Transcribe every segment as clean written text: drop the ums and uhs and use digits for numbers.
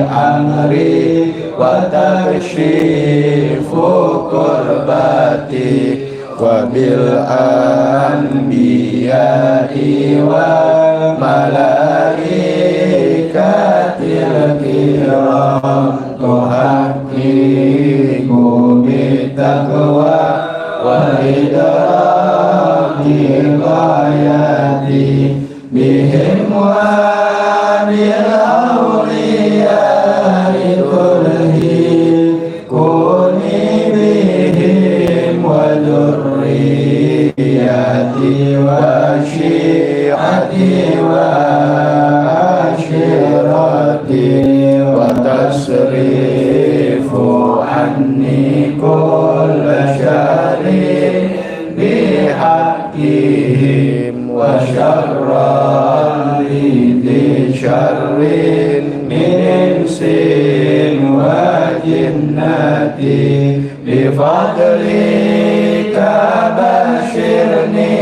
amri wa takshifu kurbati wa bil anbiya'i wa malaikatil kiram tuhaqqiqu bitaqwa wa idraki ghayati bihim wa bil awliya'i kulli kuni bihim wa dhurriyyati wa syi'ati wa ashirati wa tasrifu anni kulla syarrin bihaqqihim wa syarran li syarrin min insin wa jinnati bifadlika basyirni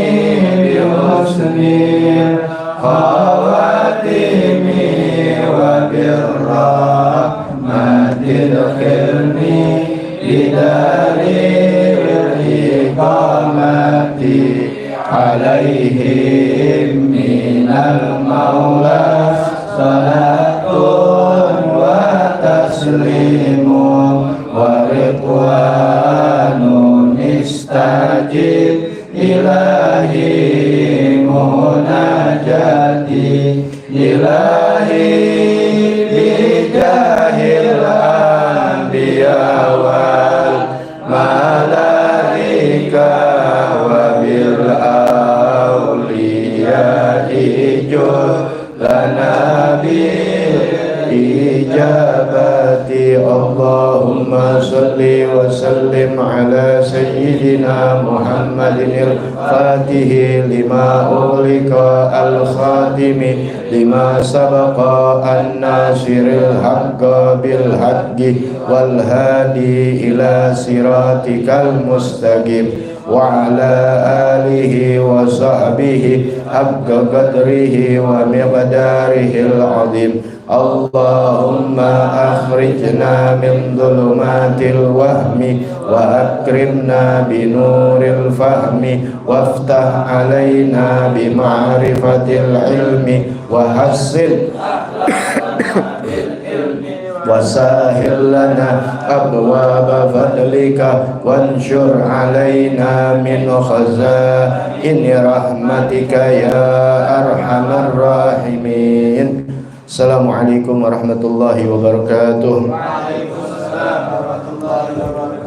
bihusnil khawatimi wa birrahmati adkhilni bidaril iqamati alaihim minal maula salatun wa taslimun wa ridwanun istajib ilahi munajati ilahi bijahil anbiya wal malaika wa bil awliya lana bil ijabati Allahumma salli wa sallim ala sayyidina Muhammadin al-fatihi lima ulika al-khatimi lima sabaqa an-nasiril haqqa bil haqqi wal hadi ila siratikal mustaqim wa ala alihi wa sahbihi haqqa qadrihi wa miqdarihil azim. Allahumma akhrijna min dhulumatil wahmi wa akrimna binuril fahmi waftah alaina bima'rifatil ilmi wa hassin wasahil lana abwaba fadlika wanshur alaina min khazaini rahmatika ya arhamar rahimin. Assalamualaikum warahmatullahi wabarakatuh.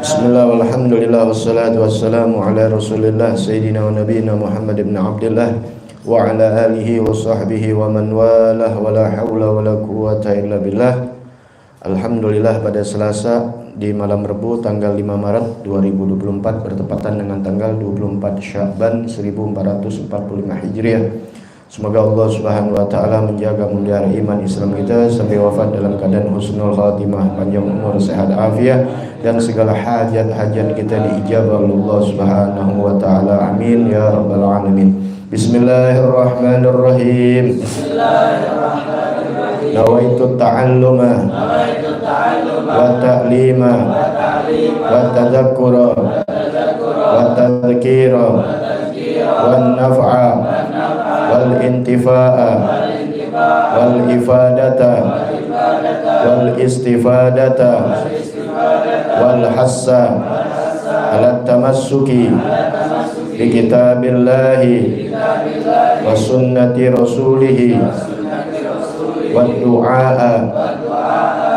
Bismillah walhamdulillah wassalatu wassalamu ala rasulillah sayyidina wa nabiyina Muhammad ibn Abdullah wa ala alihi wa sahbihi wa man walah wa la hawla wa la quwwata illa billah. Alhamdulillah pada Selasa di malam Rebu tanggal 5 Maret 2024 bertepatan dengan tanggal 24 Sya'ban 1445 Hijriah. Semoga Allah Subhanahu wa taala menjaga memelihara iman Islam kita sampai wafat dalam keadaan husnul khatimah, panjang umur, sehat afiat, dan segala hajat-hajat kita diijabah oleh Allah Subhanahu wa taala. Amin ya rabbal alamin. Bismillahirrahmanirrahim. Bismillahirrahmanirrahim. Nawaitu ta'alluma wa ta'lima wa tadhakkura wa tadhkira wa naf'a wal intifa'a wal ifadata wal istifadata wal hassa ala tamassuki bi kitabillahi wa sunnati rasulih wa du'a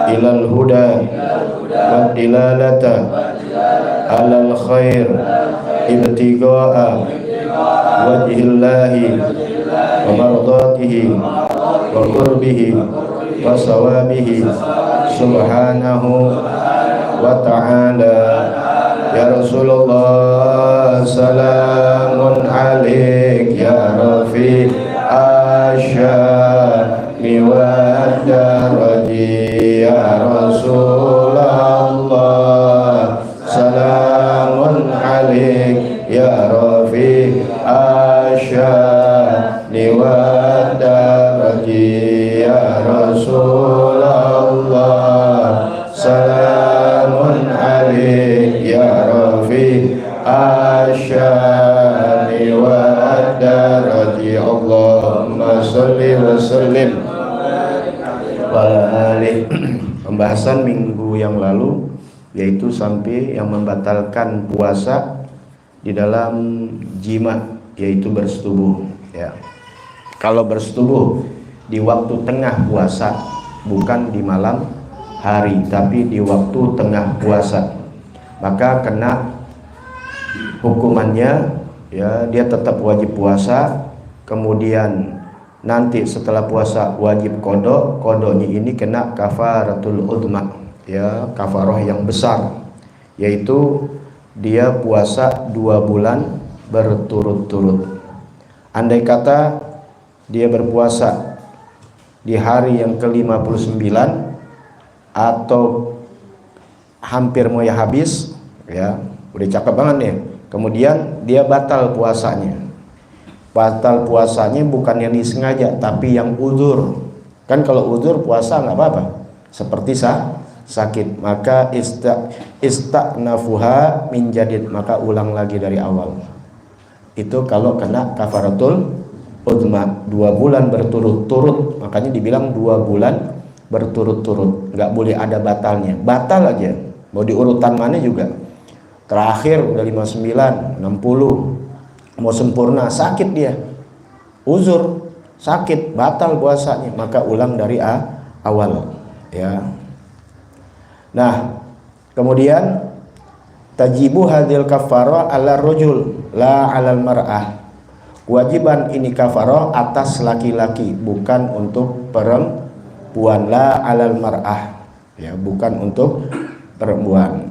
ilal huda wa dilalata alal khair ibtigha'a wajhillahi wa mardatihi wa qurbihi wa sawabihi subhanahu wa ta'ala. Ya Rasulullah salamun alaik ya Rafi asyami wa daraji ya Rasulullah salamun alaik ya Rafi asyami wa daraji ya Rasulullah alihi. Pembahasan minggu yang lalu yaitu sampai yang membatalkan puasa di dalam jima, yaitu bersetubuh ya. Kalau bersetubuh di waktu tengah puasa, bukan di malam hari tapi di waktu tengah puasa, maka kena hukumannya ya, dia tetap wajib puasa. Kemudian nanti setelah puasa wajib kodok. Kodoknya ini kena kafaratul udma ya, kafaroh yang besar, yaitu dia puasa 2 bulan berturut-turut. Andai kata dia berpuasa di hari yang ke-59 atau hampir mau habis ya, udah cakep banget nih, kemudian dia batal puasanya. Batal puasanya bukan yang disengaja tapi yang uzur. Kan kalau uzur puasa nggak apa-apa, seperti sakit, maka istanafuha min jadid, maka ulang lagi dari awal. Itu kalau kena kafaratul udma 2 bulan berturut-turut, makanya dibilang 2 bulan berturut-turut, nggak boleh ada batalnya. Batal aja mau diurutan mana juga, terakhir udah 59, 60, mau sempurna sakit dia, uzur sakit, batal puasanya, maka ulang dari awal ya. Nah, kemudian tajibu hadil kafarah ala rajul la alal mar'ah. Kewajiban ini kafarah atas laki-laki, bukan untuk perempuan. La alal mar'ah ya, bukan untuk perempuan.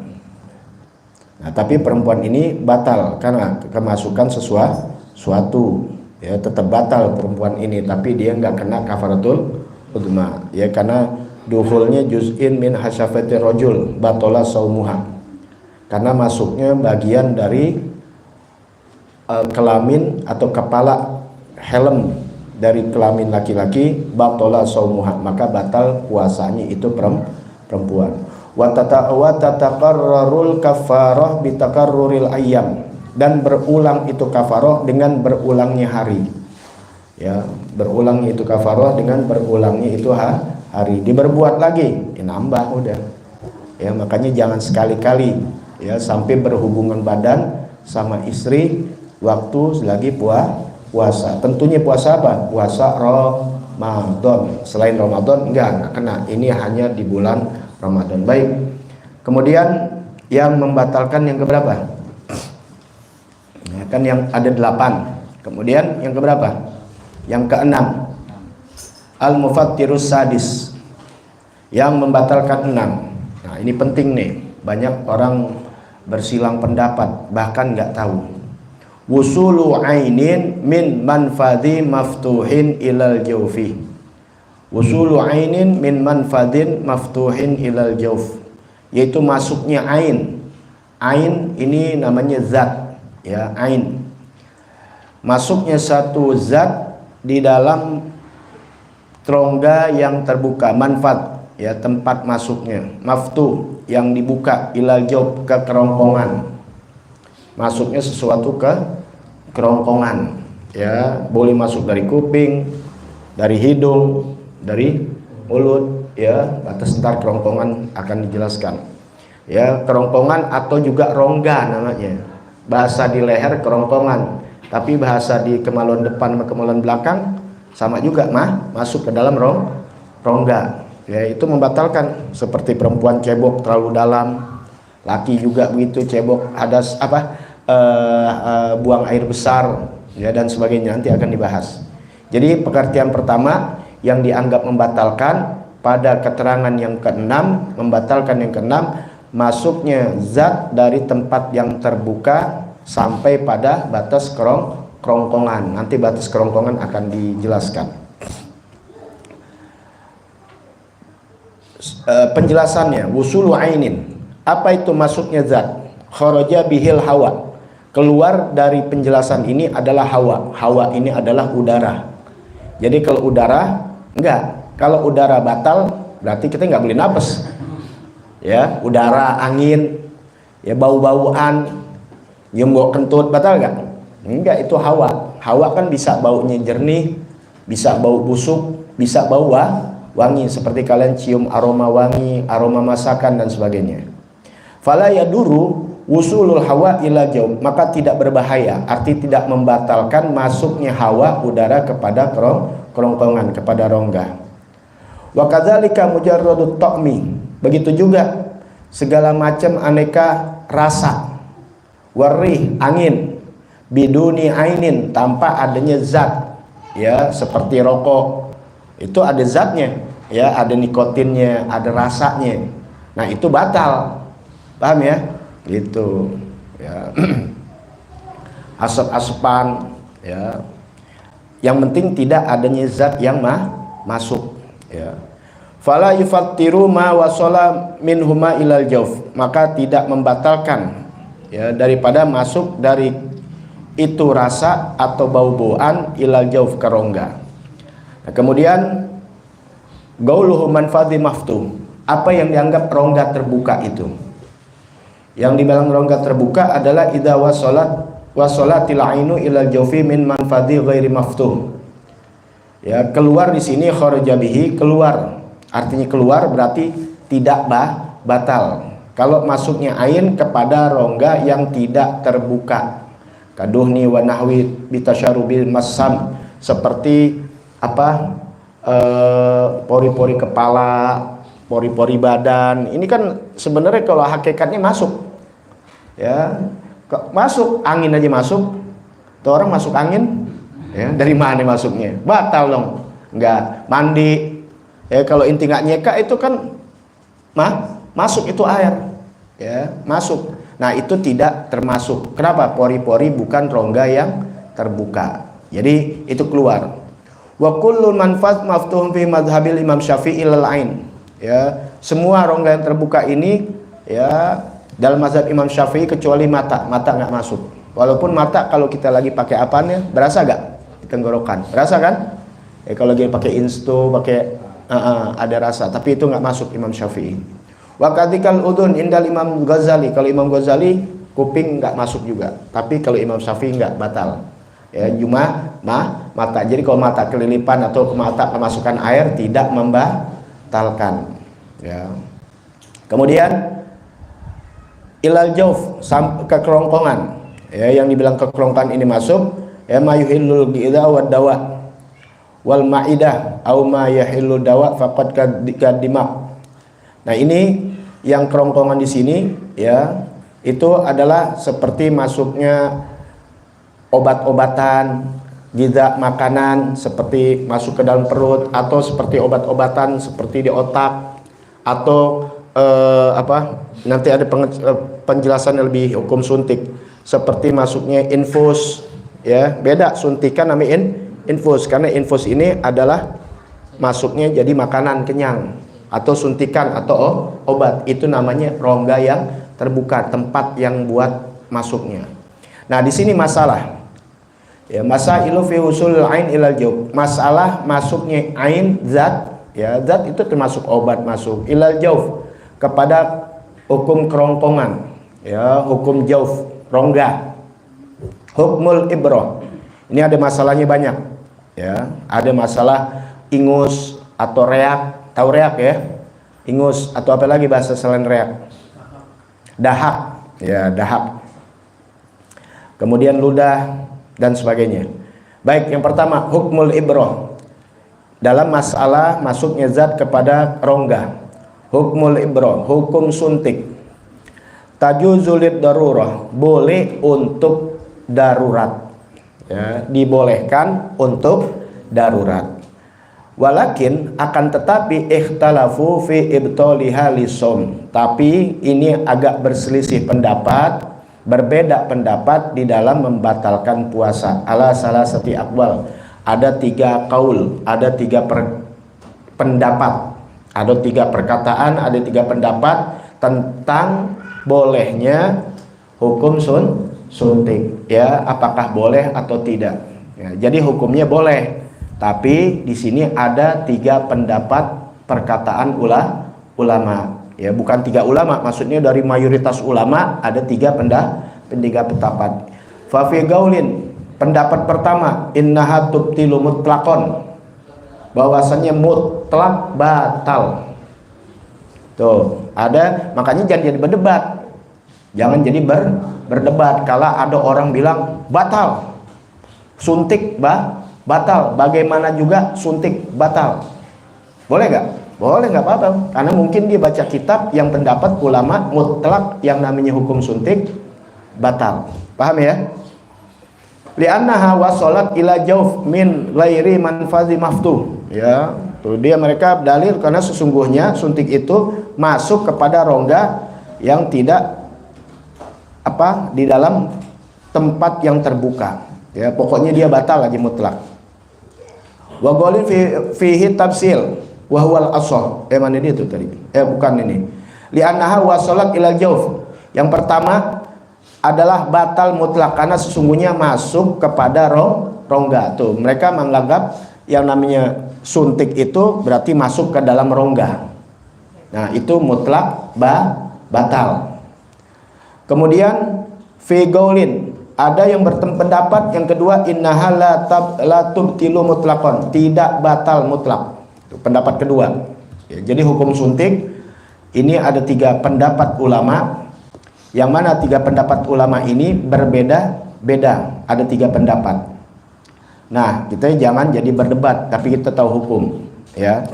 Nah, tapi perempuan ini batal karena kemasukan sesuatu ya, tetap batal perempuan ini, tapi dia nggak kena kafaratul udma ya, karena dukhulnya juz'in min hasyafati rajul batola saumuha, karena masuknya bagian dari kelamin atau kepala helm dari kelamin laki-laki, batola saumuha, maka batal puasanya itu perempuan. Wa tataqarrarul kafarah bitakarruril ayyam, dan berulang itu kafarah dengan berulangnya hari ya, berulangnya itu kafarah dengan berulangnya itu hari. Diberbuat lagi ya, nambah udah ya, makanya jangan sekali-kali ya sampai berhubungan badan sama istri waktu lagi puasa. Tentunya puasa apa? Puasa Ramadan. Selain Ramadan enggak kena, ini hanya di bulan Ramadan. Baik, kemudian yang membatalkan yang keberapa ya, kan yang ada 8. Kemudian yang keberapa? Yang ke-6, al-mufattirus sadis, yang membatalkan 6. Nah, ini penting nih, banyak orang bersilang pendapat, bahkan nggak tahu. Wusulu ainin min manfadhi maftuhin ilal jawfi. Wusulu ainin min manfadhin maftuhin ilal jawf, yaitu masuknya ain. Ain ini namanya zat ya, ain. Masuknya satu zat di dalam rongga yang terbuka, manfad ya, tempat masuknya. Maftuh yang dibuka, ilal jawf, ke kerongkongan. Masuknya sesuatu ke kerongkongan ya, boleh masuk dari kuping, dari hidung, dari mulut ya, batas ntar kerongkongan akan dijelaskan ya, kerongkongan atau juga rongga namanya. Bahasa di leher kerongkongan, tapi bahasa di kemaluan depan sama kemaluan belakang sama juga masuk ke dalam rongga ya. Itu membatalkan, seperti perempuan cebok terlalu dalam, laki juga begitu, cebok ada buang air besar ya, dan sebagainya, nanti akan dibahas. Jadi pengertian pertama yang dianggap membatalkan pada keterangan yang ke-6, membatalkan yang ke-6, masuknya zat dari tempat yang terbuka sampai pada batas kerongkongan. Nanti batas kerongkongan akan dijelaskan. Penjelasannya, wusulu ainin, apa itu masuknya zat? Kharaja bihil hawa, keluar dari penjelasan ini adalah hawa. Hawa ini adalah udara. Jadi kalau udara enggak, kalau udara batal berarti kita nggak boleh napas ya. Udara, angin ya, bau-bauan, nyium bau kentut batal nggak? Enggak, itu hawa. Hawa kan bisa baunya jernih, bisa bau busuk, bisa bau wangi seperti kalian cium aroma wangi, aroma masakan dan sebagainya. Fala yaduru wusulul hawa ila jawf, maka tidak berbahaya, arti tidak membatalkan masuknya hawa udara kepada kerongkongan, kepada rongga. Wa kadzalika mujarradut ta'mi, begitu juga segala macam aneka rasa, warih angin, biduni ainin, tanpa adanya zat, ya seperti rokok itu ada zatnya, ya ada nikotinnya, ada rasanya, nah itu batal, paham ya? Gitu ya. Asap-asapan ya, yang penting tidak adanya zat yang masuk ya. Fala yufattiru ma wasala minhuma ilal jawf, maka tidak membatalkan ya daripada masuk dari itu rasa atau bau-bauan ilal jawf ke rongga. Nah, kemudian gauluhu manfadhi maftuh, apa yang dianggap rongga terbuka itu? Yang dibilang rongga terbuka adalah idza wasalatil ainu ilal jawfi min manfadhi ghairi maftuh. Ya, keluar di sini kharaja bihi, keluar. Artinya keluar berarti tidak batal. Kalau masuknya ain kepada rongga yang tidak terbuka. Kaduhni wa nahwi bitasyarubil masam, seperti apa? Pori-pori kepala, pori-pori badan. Ini kan sebenarnya kalau hakikatnya masuk. Ya, masuk angin aja masuk. Tuh orang masuk angin, ya, dari mana masuknya? Batal dong. Enggak mandi. Ya, kalau inti nggak nyeka itu kan masuk itu air. Ya, masuk. Nah, itu tidak termasuk. Kenapa? Pori-pori bukan rongga yang terbuka. Jadi itu keluar. Wa kullu manfaz maftuhun fi madhhabil Imam Syafi'i lil ain. Ya, semua rongga yang terbuka ini ya dalam mazhab Imam Syafi'i kecuali mata nggak masuk. Walaupun mata kalau kita lagi pakai apanya, berasa nggak di tenggorokan? Berasa kan? Ya, kalau lagi pakai insto, pakai ada rasa, tapi itu nggak masuk Imam Syafi'i. Wa kadikal udun indal Imam Ghazali, kalau Imam Ghazali kuping nggak masuk juga, tapi kalau Imam Syafi'i nggak batal. Ya, cuma mata. Jadi kalau mata kelilipan atau mata kemasukan air tidak membatalkan. Ya. Kemudian ilal jawf, ke kerongkongan, ya, yang dibilang ke kerongkongan ini masuk ya mayuhillul ghidha wad dawa wal maidah au ma yahillu dawa faqad kadimak. Nah, ini yang kerongkongan di sini ya itu adalah seperti masuknya obat-obatan, giza makanan seperti masuk ke dalam perut, atau seperti obat-obatan seperti di otak, atau nanti ada penjelasan yang lebih hukum suntik seperti masuknya infus, ya beda suntikan namanya infus, karena infus ini adalah masuknya jadi makanan kenyang, atau suntikan atau obat, itu namanya rongga yang terbuka, tempat yang buat masuknya. Nah, di sini masalah ya, masailu fi usulil ain ilal jawf, masalah masuknya ain zat, ya zat itu termasuk obat masuk ilal jawf kepada hukum kerongkongan, ya hukum jawf rongga, hukmul ibroh. Ini ada masalahnya banyak, ya ada masalah ingus atau reak, tahu reak ya, ingus atau apa lagi bahasa selain reak, dahak, ya dahak, kemudian ludah dan sebagainya. Baik, yang pertama hukmul ibroh dalam masalah masuknya zat kepada rongga. Hukmul ibroh, hukum suntik. Tajuzulid darurah, boleh untuk darurat, ya, dibolehkan untuk darurat. Walakin akan tetapi ikhtalafu fi ibtaliha lisom, tapi ini agak berselisih pendapat, berbeda pendapat di dalam membatalkan puasa. Ala salah satu aqwal, ada 3 kaul, ada 3 pendapat, ada 3 perkataan, ada 3 pendapat tentang bolehnya hukum suntik, ya apakah boleh atau tidak. Ya, jadi hukumnya boleh, tapi di sini ada 3 pendapat perkataan ulama, ya bukan 3 ulama, maksudnya dari mayoritas ulama ada 3 pendapat. Fa fi gaulin, pendapat pertama, innaha tubtilu mutlaqon, bahwasanya mutlak mutlak batal. Tuh, ada, makanya jangan jadi berdebat. Jangan jadi berdebat kalau ada orang bilang batal. Suntik batal. Bagaimana juga suntik batal. Boleh nggak? Boleh, nggak apa-apa. Karena mungkin dia baca kitab yang pendapat ulama mutlak yang namanya hukum suntik batal. Paham ya? Li'annaha wasolat ila jauf min ghairi manfazi maftuh. Ya, tuh dia mereka dalil karena sesungguhnya suntik itu masuk kepada rongga yang tidak di dalam tempat yang terbuka. Ya, pokoknya dia batal lagi mutlak. Wa qawlin fihi tafsil wa huwal asah. Mana dia itu tadi? Bukan ini. Li'annaha wasalat ila jauf. Yang pertama adalah batal mutlak karena sesungguhnya masuk kepada rongga. Tuh, mereka menganggap yang namanya suntik itu berarti masuk ke dalam rongga. Nah, itu mutlak batal. Kemudian fi gaulin, ada yang berpendapat yang kedua innaha la tubtilu mutlaqan, tidak batal mutlak. Itu pendapat kedua. Ya, jadi hukum suntik ini ada 3 pendapat ulama. Yang mana 3 pendapat ulama ini berbeda-beda. Ada 3 pendapat. Nah, kita jangan jadi berdebat, tapi kita tahu hukum. Ya,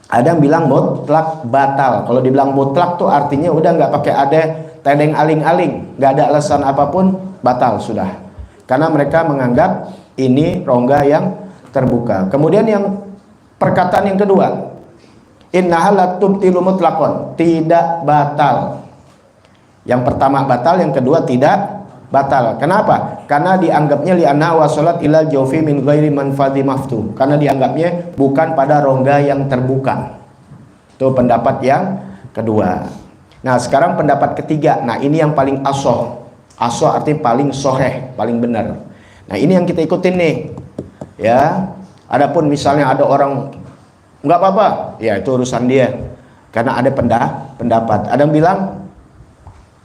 ada yang bilang mutlak batal. Kalau dibilang mutlak tuh artinya udah nggak pakai ada tedeng aling-aling, nggak ada alasan apapun, batal sudah. Karena mereka menganggap ini rongga yang terbuka. Kemudian yang perkataan yang kedua, innaha la tubtilu mutlaqan, tidak batal. Yang pertama batal, yang kedua tidak batal. Kenapa? Karena dianggapnya li'anna wasalat ilal jawfi min ghairi manfadhi maftuh. Karena dianggapnya bukan pada rongga yang terbuka. Itu pendapat yang kedua. Nah, sekarang pendapat ketiga. Nah, ini yang paling asoh. Asoh artinya paling soheh, paling benar. Nah, ini yang kita ikutin nih. Ya. Adapun misalnya ada orang nggak apa-apa, ya itu urusan dia. Karena ada pendapat. Ada yang bilang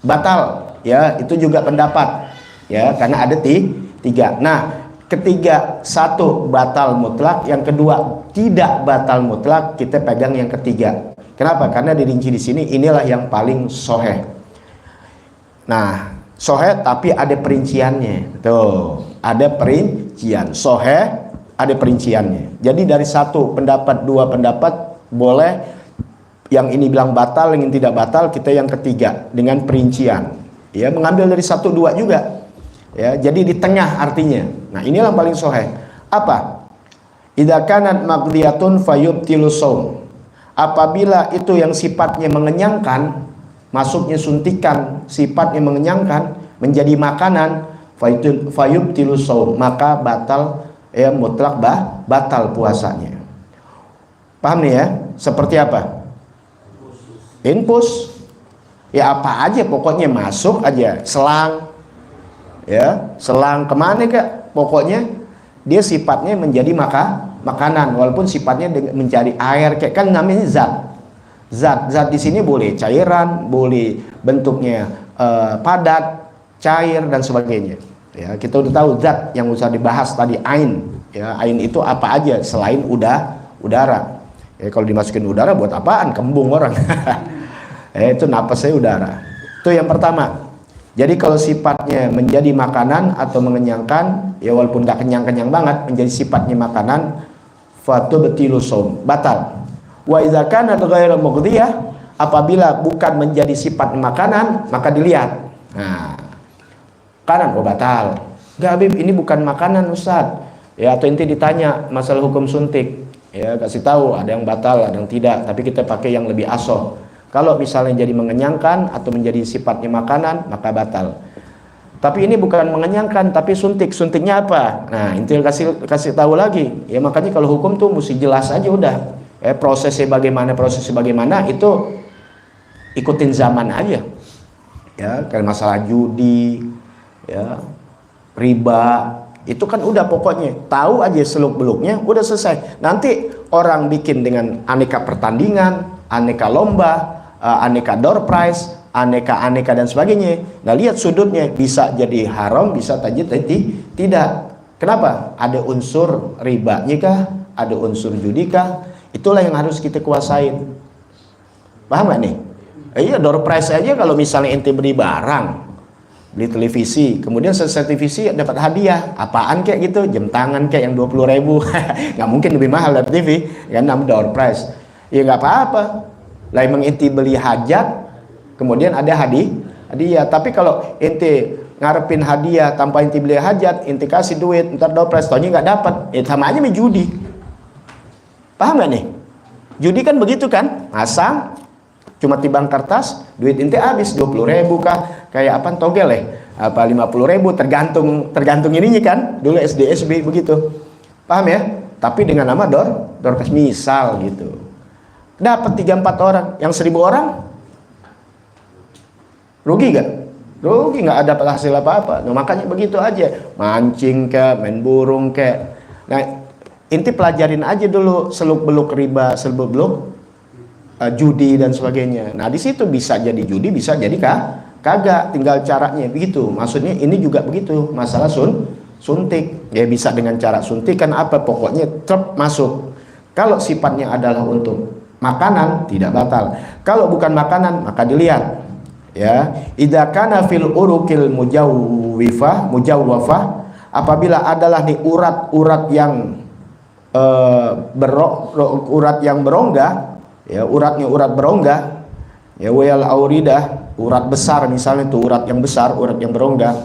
batal, ya itu juga pendapat. Ya, karena ada 3. Nah, ketiga, 1 batal mutlak, yang kedua tidak batal mutlak, kita pegang yang ketiga. Kenapa? Karena dirinci di sini, inilah yang paling soheh. Nah, soheh tapi ada perinciannya. Tuh, ada perincian. Soheh ada perinciannya. Jadi dari 1 pendapat, 2 pendapat boleh. Yang ini bilang batal, yang ini tidak batal, kita yang ketiga dengan perincian. Ya, mengambil dari 1, 2 juga. Ya, jadi di tengah artinya. Nah, inilah yang paling soheh. Apa? Idza kanat maqdiyatun fayubtilu shaum. Apabila itu yang sifatnya mengenyangkan, masuknya suntikan, sifatnya mengenyangkan, menjadi makanan, fayubtilu shaum, maka batal, ya mutlak batal puasanya. Paham nih ya? Seperti apa? Infus. Ya apa aja pokoknya masuk aja. Selang. Ya, selang kemana kak? Pokoknya dia sifatnya menjadi makanan, walaupun sifatnya mencari air, kayak kan namanya zat di sini boleh cairan, boleh bentuknya padat, cair dan sebagainya. Ya, kita udah tahu zat yang usah dibahas tadi, ain. Ya, ain itu apa aja selain udara. Ya, kalau dimasukin udara buat apaan? Kembung orang. Itu napasnya udara. Itu yang pertama. Jadi kalau sifatnya menjadi makanan atau mengenyangkan, ya walaupun gak kenyang-kenyang banget, menjadi sifatnya makanan, fatubtilu shaum, batal. Wa idza kanat ghairu mughdiyah, apabila bukan menjadi sifat makanan, maka dilihat. Nah, makanan batal. Enggak Habib, ini bukan makanan Ustaz. Ya, atau inti ditanya masalah hukum suntik. Ya, kasih tahu ada yang batal, ada yang tidak, tapi kita pakai yang lebih asoh. Kalau misalnya jadi mengenyangkan atau menjadi sifatnya makanan, maka batal. Tapi ini bukan mengenyangkan, tapi suntik. Suntiknya apa? Nah, intil kasih tahu lagi. Ya makanya kalau hukum tuh mesti jelas aja udah. Prosesnya bagaimana itu ikutin zaman aja. Ya, kayak masalah judi, ya, riba, itu kan udah pokoknya tahu aja seluk-beluknya, udah selesai. Nanti orang bikin dengan aneka pertandingan, aneka lomba, aneka door prize, aneka dan sebagainya. Nah, lihat sudutnya, bisa jadi haram, bisa jadi tidak. Kenapa? Ada unsur ribanya kah? Ada unsur judi kah? Itulah yang harus kita kuasain. Paham gak nih? Iya, door prize aja kalau misalnya ente beli barang, beli televisi, kemudian selesai televisi dapat hadiah, apaan kayak gitu, jam tangan kayak yang 20.000, nggak mungkin lebih mahal dari TV, kan namanya door prize. Ya nggak apa-apa. Lah emang ente beli hajat, kemudian ada hadiah. Tapi kalau ente ngarepin hadiah tanpa ente beli hajat, ente kasih duit, ntar door prize, taunya nggak dapat, sama aja sama judi. Paham gak nih? Judi kan begitu kan, masang cuma tibang kertas, duit ente habis 20.000 kah, kayak apa togel apa 50.000, tergantung ininya kan, dulu SD SB begitu. Paham ya? Tapi dengan nama door prize misal gitu, dapat 3-4 orang, yang 1.000 orang rugi gak? Rugi, nggak ada hasil apa-apa. Nah, makanya begitu aja, mancing ke, main burung ke. Nah, inti pelajarin aja dulu seluk beluk riba, seluk beluk judi dan sebagainya. Nah, di situ bisa jadi judi, bisa jadi kagak, tinggal caranya begitu. Maksudnya ini juga begitu, masalah suntik. Ya bisa dengan cara suntikan apa, pokoknya masuk. Kalau sifatnya adalah untuk makanan tidak batal. Kalau bukan makanan maka dilihat. Ya, idza kana fil urukil mujawwifah, apabila adalah nih urat-urat yang urat yang berongga, ya uratnya urat berongga, ya wal auridah, urat besar misalnya itu urat yang besar, urat yang berongga,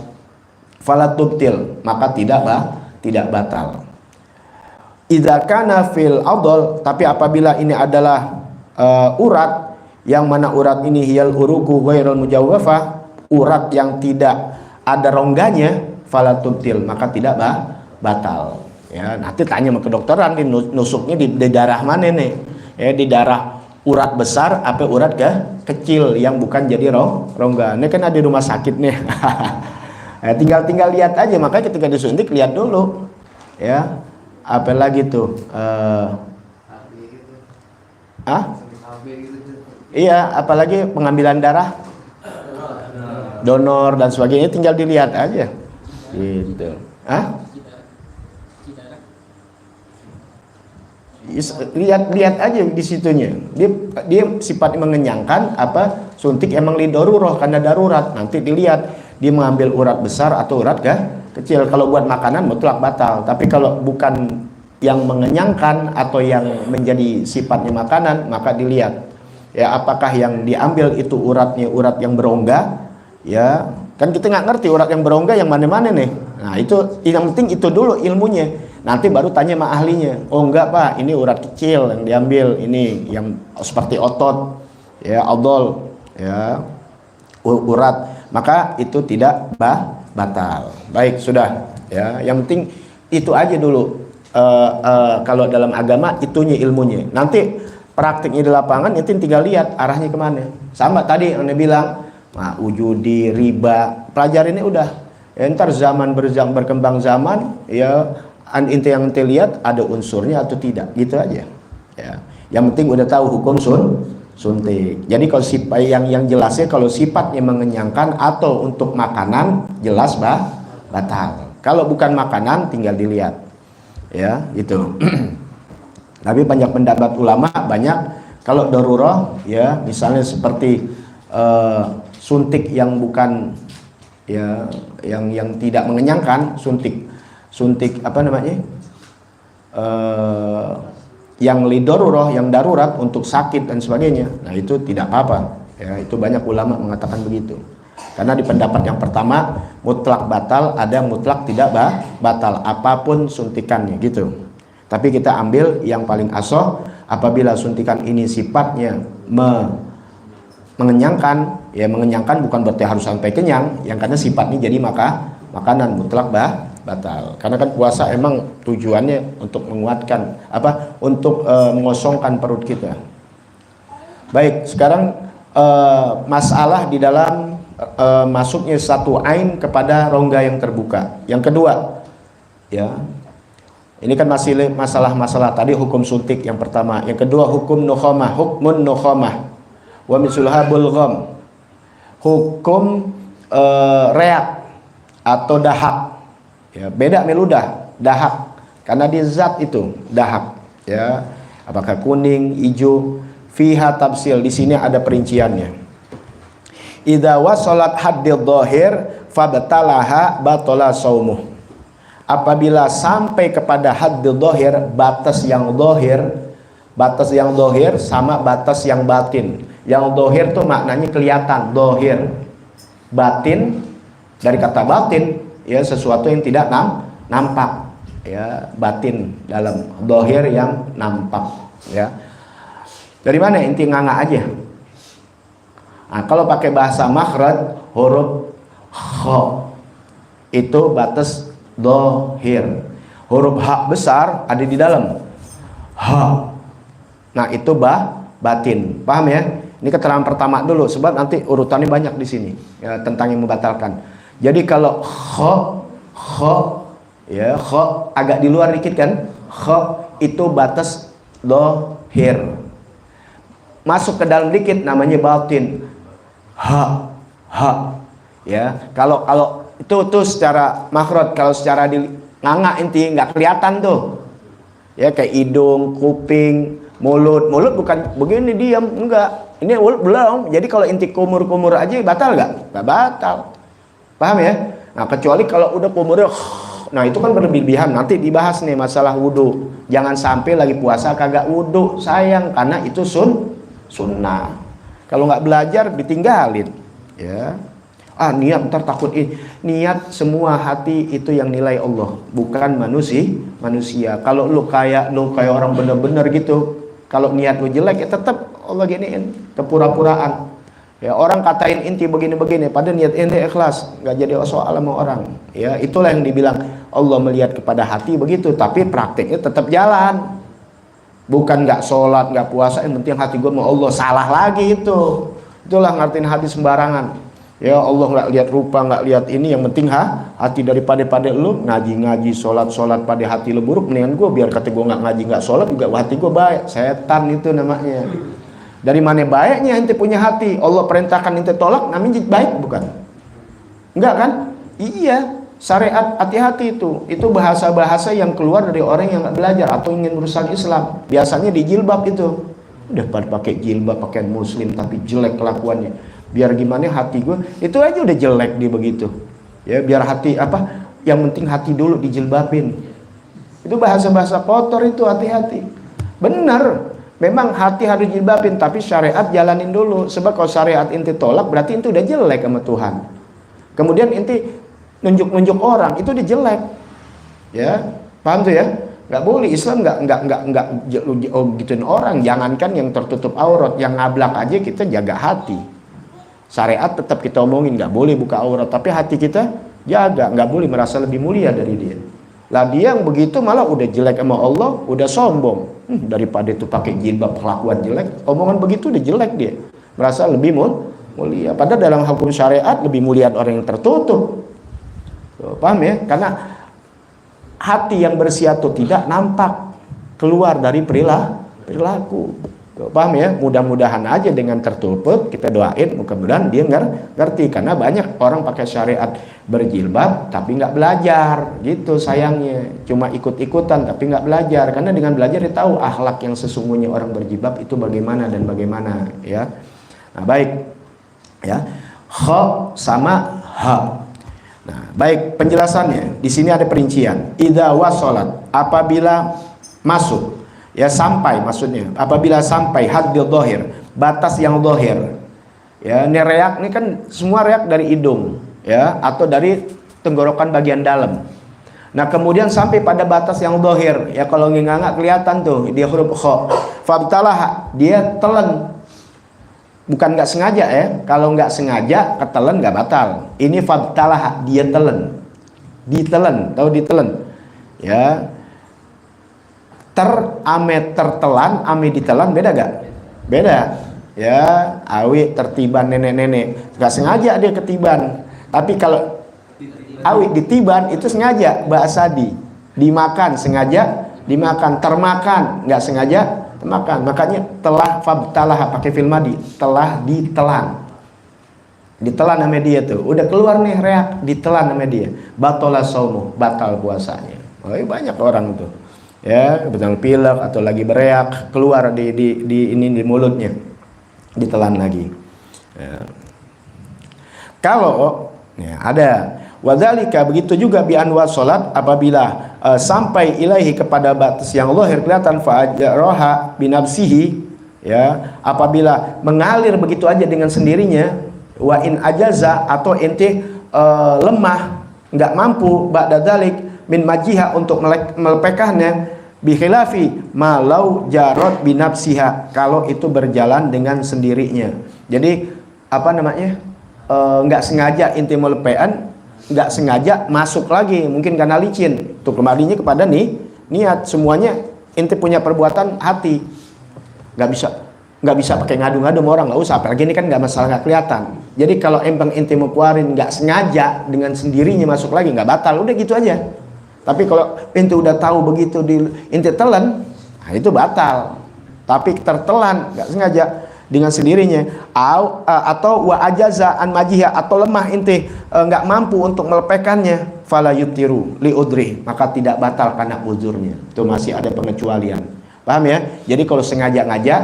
falatubtil, maka tidak batal. Idza kana fil adol, tapi apabila ini adalah urat yang mana urat ini hiyal uruku ghairul mujawwafah, urat yang tidak ada rongganya, falatubtil, maka tidak batal. Ya, nanti tanya sama kedokteran, nusuknya di darah mana nih? Ya, di darah urat besar apa urat kecil yang bukan jadi rongga. Ini kan ada di rumah sakit nih. Ya, tinggal lihat aja, makanya ketika disuntik lihat dulu. Ya, apalagi tuh iya, apalagi pengambilan darah, donor dan sebagainya, tinggal dilihat aja gitu. Lihat aja di situnya, dia sifatnya mengenyangkan apa, suntik emang lidaruroh karena darurat. Nanti dilihat dia mengambil urat besar atau urat kecil. Kalau buat makanan mutlak batal, tapi kalau bukan yang mengenyangkan atau yang menjadi sifatnya makanan, maka dilihat ya apakah yang diambil itu uratnya urat yang berongga. Ya kan kita nggak ngerti urat yang berongga yang mana-mana nih. Nah itu yang penting itu dulu ilmunya, nanti baru tanya sama ahlinya. Oh enggak pak, ini urat kecil yang diambil, ini yang seperti otot ya, adol ya, urat, maka itu tidak batal. Baik, sudah ya, yang penting itu aja dulu. Kalau dalam agama itunya ilmunya, nanti praktiknya di lapangan itu tinggal lihat arahnya kemana. Sama tadi Anda bilang, judi, riba, pelajarinnya udah. Ya, ntar zaman berkembang zaman, ya inti yang ente lihat ada unsurnya atau tidak, gitu aja. Ya, yang penting udah tahu hukum suntik. Jadi kalau yang jelasnya kalau sifatnya mengenyangkan atau untuk makanan jelas batal. Kalau bukan makanan tinggal dilihat. Ya, gitu. Tapi banyak pendapat ulama, banyak kalau darurat ya, misalnya seperti suntik yang bukan ya, yang tidak mengenyangkan, suntik apa namanya, yang lidaruroh, yang darurat untuk sakit dan sebagainya. Nah itu tidak apa-apa ya, itu banyak ulama mengatakan begitu. Karena di pendapat yang pertama mutlak batal, ada mutlak tidak batal apapun suntikannya gitu. Tapi kita ambil yang paling asoh, apabila suntikan ini sifatnya mengenyangkan, ya mengenyangkan bukan berarti harus sampai kenyang, yang karena sifatnya jadi makanan mutlak batal. Karena kan puasa emang tujuannya untuk menguatkan apa, untuk mengosongkan perut kita. Baik, sekarang masalah di dalam masuknya satu ain kepada rongga yang terbuka. Yang kedua, ya. Ini kan masih masalah tadi hukum suntik yang pertama. Yang kedua hukum nukhamah, hukmun nukhamah. Wa misulha bulgham. Hukum reak atau dahak. Ya, beda meludah, dahak. Karena di zat itu dahak, ya. Apakah kuning, hijau? Fiha tafsil, di sini ada perinciannya. Idza wasalat haddil dhahir fabtalaha batala saumuh. Apabila sampai kepada haddil dhahir, batas yang dhahir sama batas yang batin. Yang dhahir tuh maknanya kelihatan, dhahir. Batin dari kata batin, ya sesuatu yang tidak nampak, ya batin dalam, dhahir yang nampak, ya. Dari mana inti nganga aja? Nah, kalau pakai bahasa makhraj, huruf kha itu batas dhahir. Huruf ha besar ada di dalam ha. Nah, itu batin. Paham ya? Ini keterangan pertama dulu, sebab nanti urutannya banyak di sini ya, tentang yang membatalkan. Jadi kalau kha ya, kha agak di luar dikit kan? Kha itu batas dhahir. Masuk ke dalam dikit namanya batin. Ha ya. Kalau itu secara makhraj, kalau secara di nganga inti nggak kelihatan tuh. Ya kayak hidung, kuping, mulut bukan begini diam, enggak. Ini belum. Jadi kalau inti kumur aja batal nggak batal. Paham ya? Nah, kecuali kalau udah kumurnya nah itu kan berlebihan. Nanti dibahas nih masalah wudu. Jangan sampai lagi puasa kagak wudu, sayang, karena itu sunnah. Kalau nggak belajar ditinggalin, ya. Niat ntar takut ini. Niat semua hati itu yang nilai Allah, bukan manusia. Kalau lu kayak orang bener-bener gitu, kalau niat lu jelek ya tetap Allah giniin, kepura-puraan. Ya, orang katain inti begini-begini, pada niat inti ikhlas, nggak jadi soal sama orang. Ya, itulah yang dibilang Allah melihat kepada hati begitu, tapi praktiknya tetap jalan. Bukan nggak sholat, nggak puasa, yang penting hati gue mau Allah, salah lagi itu. Itulah ngertiin hati sembarangan. Ya Allah nggak lihat rupa, nggak lihat ini, yang penting hati. Daripada lu ngaji sholat pada hati lu buruk, mendingan gue biar kata gue nggak ngaji nggak sholat juga hati gue baik. Setan itu namanya. Dari mana baiknya ente punya hati? Allah perintahkan ente tolak, namanya baik bukan? Enggak kan? Iya. Syariat, hati-hati itu bahasa-bahasa yang keluar dari orang yang nggak belajar atau ingin merusak Islam. Biasanya di jilbab itu udah pada pakai jilbab, pakaian muslim tapi jelek kelakuannya. Biar gimana hati gue itu aja udah jelek dia begitu. Ya biar hati apa? Yang penting hati dulu dijilbabin. Itu bahasa-bahasa kotor itu, hati-hati. Benar, memang hati harus dijilbabin, tapi syariat jalanin dulu. Sebab kalau syariat inti tolak berarti itu udah jelek sama Tuhan. Kemudian inti nunjuk orang itu dia jelek, ya paham tuh ya? Nggak boleh, Islam nggak gituin orang. Jangankan yang tertutup aurat, yang ngablak aja kita jaga hati. Syariat tetap kita omongin, nggak boleh buka aurat, tapi hati kita jaga, nggak boleh merasa lebih mulia dari dia. Lah dia yang begitu malah udah jelek sama Allah, udah sombong. Daripada itu pakai jilbab kelakuan jelek, omongan begitu udah jelek dia, merasa lebih mulia. Padahal dalam hukum syariat lebih mulia orang yang tertutup. Paham ya? Karena hati yang bersih atau tidak nampak keluar dari perilaku. Paham ya? Mudah-mudahan aja dengan tertutup kita doain, mudah-mudahan dia ngerti. Karena banyak orang pakai syariat berjilbab tapi nggak belajar, gitu sayangnya. Cuma ikut-ikutan tapi nggak belajar. Karena dengan belajar dia tahu akhlak yang sesungguhnya orang berjilbab itu bagaimana dan bagaimana, ya. Nah, baik. Ya. Kha sama ha. Nah, baik, penjelasannya di sini ada perincian. Idza wasalat, apabila masuk, ya sampai, maksudnya apabila sampai haddil dhahir, batas yang dhahir. Ya, ini reak ini kan semua reak dari hidung, ya, atau dari tenggorokan bagian dalam. Nah, kemudian sampai pada batas yang dhahir, ya kalau nggak kelihatan tuh dia huruf kha. Fabtalah, dia telan. Bukan nggak sengaja ya, kalau nggak sengaja ketelan nggak batal. Ini fabtalah, dia telan, ditelan, tahu ditelan, ya. Tertelan, ame ditelan beda gak? Beda, ya. Awi tertiban nenek-nenek, nggak sengaja dia ketiban. Tapi kalau awi ditiban itu sengaja, bahasa dimakan sengaja, dimakan, termakan nggak sengaja. Makan, makanya telah fabtalah pakai fil madi, telah ditelan sama dia tuh, udah keluar nih reak, ditelan sama dia, batola saumu, batal puasanya. Oh, banyak orang tuh ya, betul pilek atau lagi bereak, keluar di mulutnya, ditelan lagi. Ya. Kalau ya, ada wadzalika, begitu juga bi anwa salat, apabila sampai ilahi kepada batas yang zahir kelihatan, fa'ajraha binafsihi, ya, apabila mengalir begitu aja dengan sendirinya, wa in ajaza, atau ente lemah, nggak mampu ba'da dzalik min majiha, untuk melepehkannya, bi khilafi malau jarot binafsiha, kalau itu berjalan dengan sendirinya. Jadi apa namanya, nggak sengaja inti melepehan, nggak sengaja masuk lagi, mungkin karena licin, tuh kembalinya kepada niat. Semuanya inti punya perbuatan hati, nggak bisa pakai ngadu-ngadu sama orang, nggak usah, apalagi ini kan nggak masalah, nggak kelihatan. Jadi kalau emang inti mau keluarin nggak sengaja, dengan sendirinya masuk lagi, nggak batal, udah gitu aja. Tapi kalau inti udah tahu begitu inti telan, nah itu batal. Tapi tertelan nggak sengaja dengan sendirinya, atau wa ajaza an majiha, atau lemah inti nggak mampu untuk melepehkannya, fala yutiru li udri, maka tidak batal karena uzurnya. Itu masih ada pengecualian, paham ya? Jadi kalau sengaja ngajak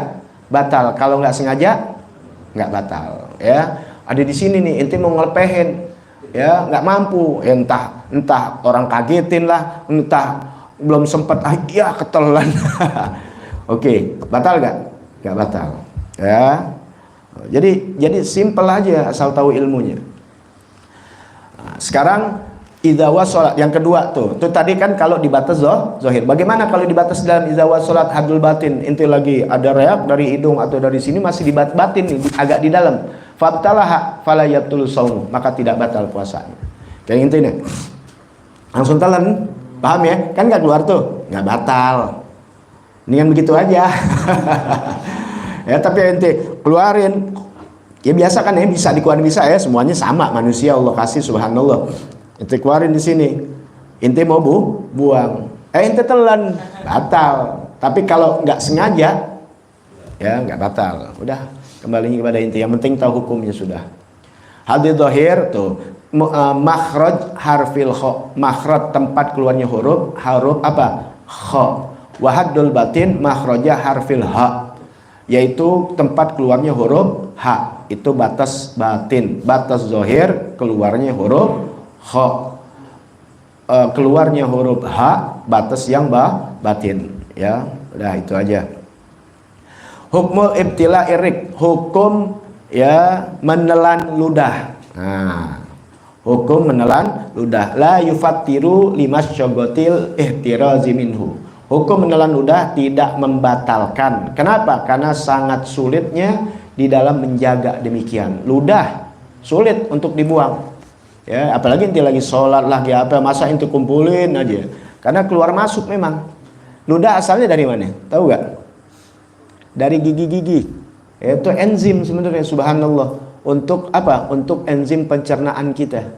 batal, kalau nggak sengaja nggak batal, ya. Ada di sini nih inti mau ngelepehin, ya, nggak mampu, ya, entah orang kagetin lah, entah belum sempat, ya ketelan. Oke, batal nggak batal, ya. Jadi simple aja, asal tahu ilmunya. Nah, sekarang idza wasalat yang kedua tuh tadi kan kalau di batas zahir. Bagaimana kalau di batas dalam idza wasalat hadul batin, inti lagi ada reak dari hidung atau dari sini masih di batin, agak di dalam, fabtalaha fala yabtul shaum, maka tidak batal puasanya. Kayak inti nih, langsung telan, paham ya? Kan nggak keluar tuh, nggak batal. Ini kan begitu aja. Ya, tapi ente keluarin, ya biasa kan, ya bisa dikeluarin, bisa ya, semuanya sama manusia, Allah kasih, subhanallah. Ente keluarin di sini, ente mau buang, ente telan, batal. Tapi kalau nggak sengaja, ya nggak batal. Udah, kembali kepada inti, yang penting tahu hukumnya sudah. Hadis zahir tuh, makhraj harfil kha, makhraj tempat keluarnya huruf apa? Kha. Wa haddul batin makhraja harfil ha, yaitu tempat keluarnya huruf ha, itu batas batin. Batas zahir keluarnya huruf kha, keluarnya huruf ha, batas yang batin, ya. Udah itu aja. Hukmul ibtila irik, hukum, ya, menelan ludah. Nah, hukum menelan ludah, la yufattiru limas syogotil ihtirazi minhu. Hukum menelan ludah tidak membatalkan. Kenapa? Karena sangat sulitnya di dalam menjaga demikian. Ludah sulit untuk dibuang, ya, apalagi inti lagi sholat, lagi apa, masa inti kumpulin aja, karena keluar masuk memang. Ludah asalnya dari mana? Tahu gak? Dari gigi-gigi. Itu enzim sebenarnya, subhanallah. Untuk apa? Untuk enzim pencernaan kita.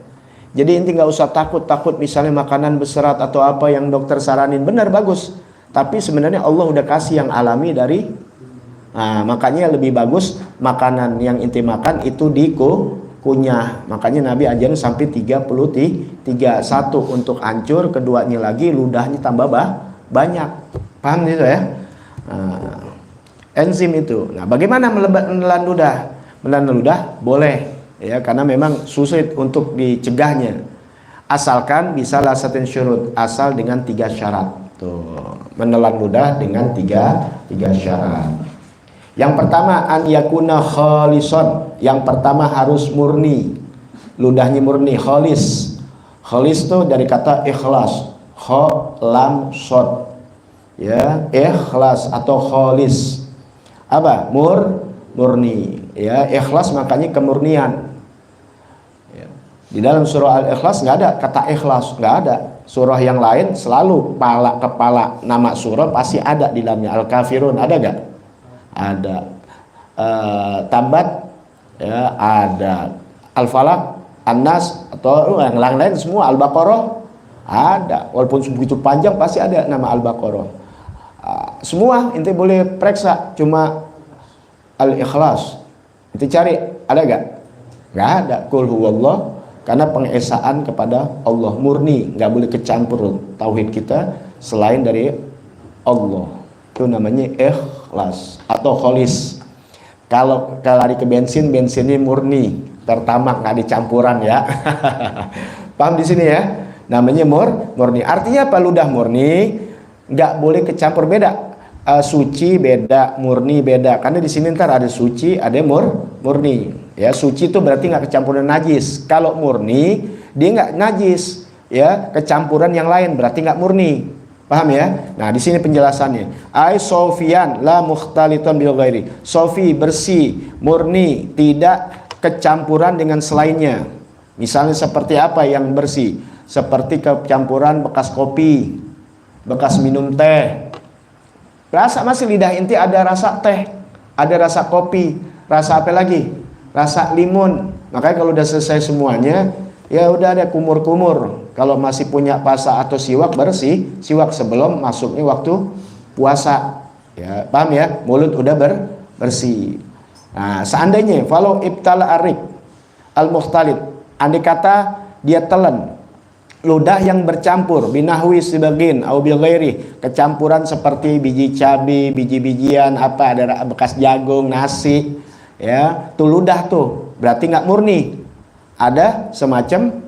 Jadi inti nggak usah takut misalnya makanan berserat atau apa yang dokter saranin, benar, bagus. Tapi sebenarnya Allah udah kasih yang alami dari, nah, makanya lebih bagus makanan yang inti makan itu dikunyah. Makanya Nabi ajarin sampai 33, satu untuk hancur, keduanya lagi ludahnya tambah banyak. Paham itu ya? Nah, enzim itu. Nah, bagaimana menelan ludah? Menelan ludah boleh, ya, karena memang sulit untuk dicegahnya, asalkan bisa lasatin syurut, asal dengan 3 syarat. Tuh, menelan ludah dengan tiga syarat. Yang pertama, an yakuna khalison, yang pertama harus murni, ludahnya murni, khalis. Khalis itu dari kata ikhlas, kha lam shad, ya, ikhlas atau khalis, apa? Murni, ya, ikhlas makanya kemurnian. Di dalam surah Al-Ikhlas nggak ada kata ikhlas, nggak ada. Surah yang lain selalu kepala nama surah pasti ada di dalamnya. Al-Kafirun ada nggak? Ada. Tabat, ya, ada. Al-Falaq, An-Nas, atau yang lain semua. Al-Baqarah ada. Walaupun begitu panjang pasti ada nama Al-Baqarah. Semua inti boleh periksa, cuma Al-Ikhlas inti cari, ada nggak? Nggak ada. Qul huwallah. Karena pengesaan kepada Allah murni, nggak boleh kecampur tauhid kita selain dari Allah. Itu namanya ikhlas atau kholis. Kalau lari ke bensin, bensinnya murni, pertamax, nggak dicampuran ya. Paham di sini ya? Namanya murni. Artinya apa? Ludah murni, nggak boleh kecampur. Beda. Suci beda, murni beda. Karena di sini ntar ada suci, ada murni. Ya, suci itu berarti nggak kecampuran najis. Kalau murni, dia nggak najis. Ya, kecampuran yang lain berarti nggak murni. Paham ya? Nah, di sini penjelasannya. Ai sofian la mukhtaliton bil ghairi. Sofi bersih, murni, tidak kecampuran dengan selainnya. Misalnya seperti apa yang bersih? Seperti kecampuran bekas kopi, bekas minum teh. Rasa masih lidah inti ada rasa teh, ada rasa kopi, rasa apa lagi? Rasa limun. Makanya kalau udah selesai semuanya, ya udah ada kumur-kumur. Kalau masih punya pasa atau siwak, bersih siwak sebelum masuknya waktu puasa. Ya, paham ya? Mulut udah bersih. Nah, seandainya kalau ibtala arik al-mukhtalid, andai kata dia telan ludah yang bercampur binahwi sibagin au bil ghairi, kecampuran seperti biji cabai, biji-bijian apa, ada bekas jagung, nasi, ya, tuh ludah tuh berarti nggak murni. Ada semacam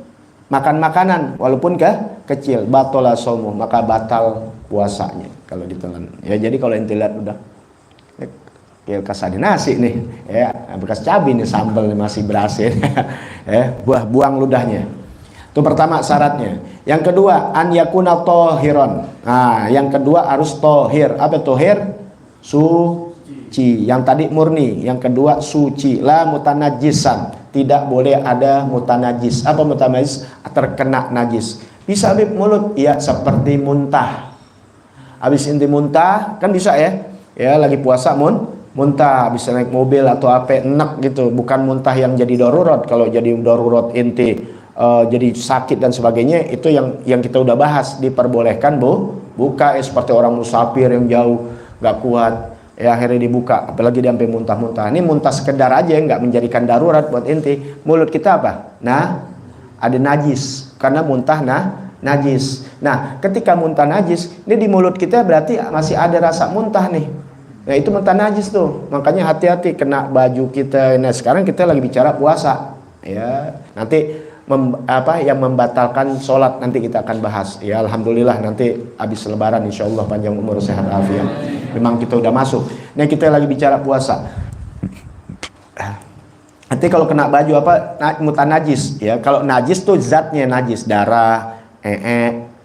makan makanan walaupun kecil, batola somu, maka batal puasanya kalau ditelan. Ya, jadi kalau ente lihat udah kayak bekas ada nasi nih, ya, bekas cabai nih, sambal nih masih berasin, ya, buang ludahnya. Itu pertama syaratnya. Yang kedua, an yakuna tohiron. Nah, yang kedua harus tohir. Apa tohir? Suci. Yang tadi murni. Yang kedua suci. La mutanajisan. Tidak boleh ada mutanajis. Apa mutanajis? Terkena najis. Bisa habis mulut? Ya, seperti muntah. Habis inti muntah, kan bisa ya? Ya, lagi puasa muntah, bisa naik mobil atau apa, enak gitu. Bukan muntah yang jadi darurat. Kalau jadi darurat inti jadi sakit dan sebagainya, itu yang kita udah bahas. Diperbolehkan buka, seperti orang musafir yang jauh nggak kuat, ya akhirnya dibuka, apalagi dia sampai muntah-muntah. Ini muntah sekedar aja, nggak menjadikan darurat buat inti. Mulut kita apa? Nah, ada najis karena muntah najis. Nah, ketika muntah najis, ini di mulut kita berarti masih ada rasa muntah nih. Nah, itu muntah najis tuh. Makanya hati-hati kena baju kita. Nah, sekarang kita lagi bicara puasa, ya. Nanti yang membatalkan sholat nanti kita akan bahas. Ya, alhamdulillah nanti habis lebaran insyaallah panjang umur sehat afiat. Memang kita udah masuk. Nah, kita lagi bicara puasa. Nanti kalau kena baju apa, mutan najis, ya. Kalau najis tuh zatnya najis, darah,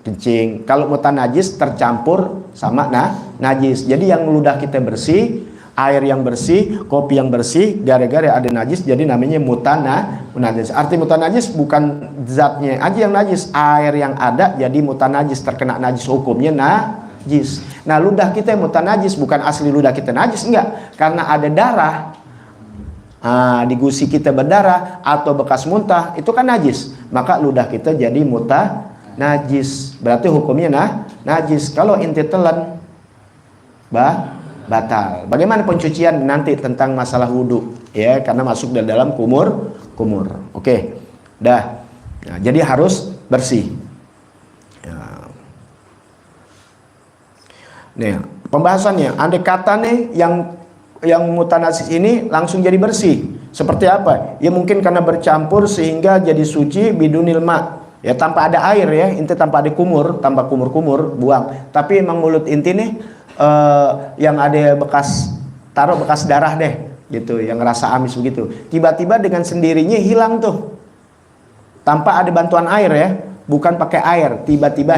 kencing. Kalau mutan najis tercampur sama najis. Jadi yang ludah kita bersih, air yang bersih, kopi yang bersih, gara-gara ada najis, jadi namanya mutanajis. Arti mutanajis bukan zatnya aja yang najis, air yang ada jadi mutanajis, terkena najis, hukumnya najis. Nah, ludah kita yang mutanajis, bukan asli ludah kita najis, enggak, karena ada darah. Di gusi kita berdarah atau bekas muntah, itu kan najis, maka ludah kita jadi mutanajis, berarti hukumnya najis. Kalau inti telan batal. Bagaimana pencucian nanti tentang masalah wudhu, ya, karena masuk dalam kumur. Oke, dah. Nah, jadi harus bersih. Ya. Nih, pembahasannya. Andai kata nih yang mutanajis ini langsung jadi bersih. Seperti apa? Ya mungkin karena bercampur sehingga jadi suci bidunil ma. Ya, tanpa ada air ya, inti tanpa ada tanpa kumur-kumur, buang. Tapi emang mulut inti nih yang ada taruh bekas darah deh gitu, yang rasa amis begitu, tiba-tiba dengan sendirinya hilang tuh tanpa ada bantuan air ya, bukan pakai air, tiba-tiba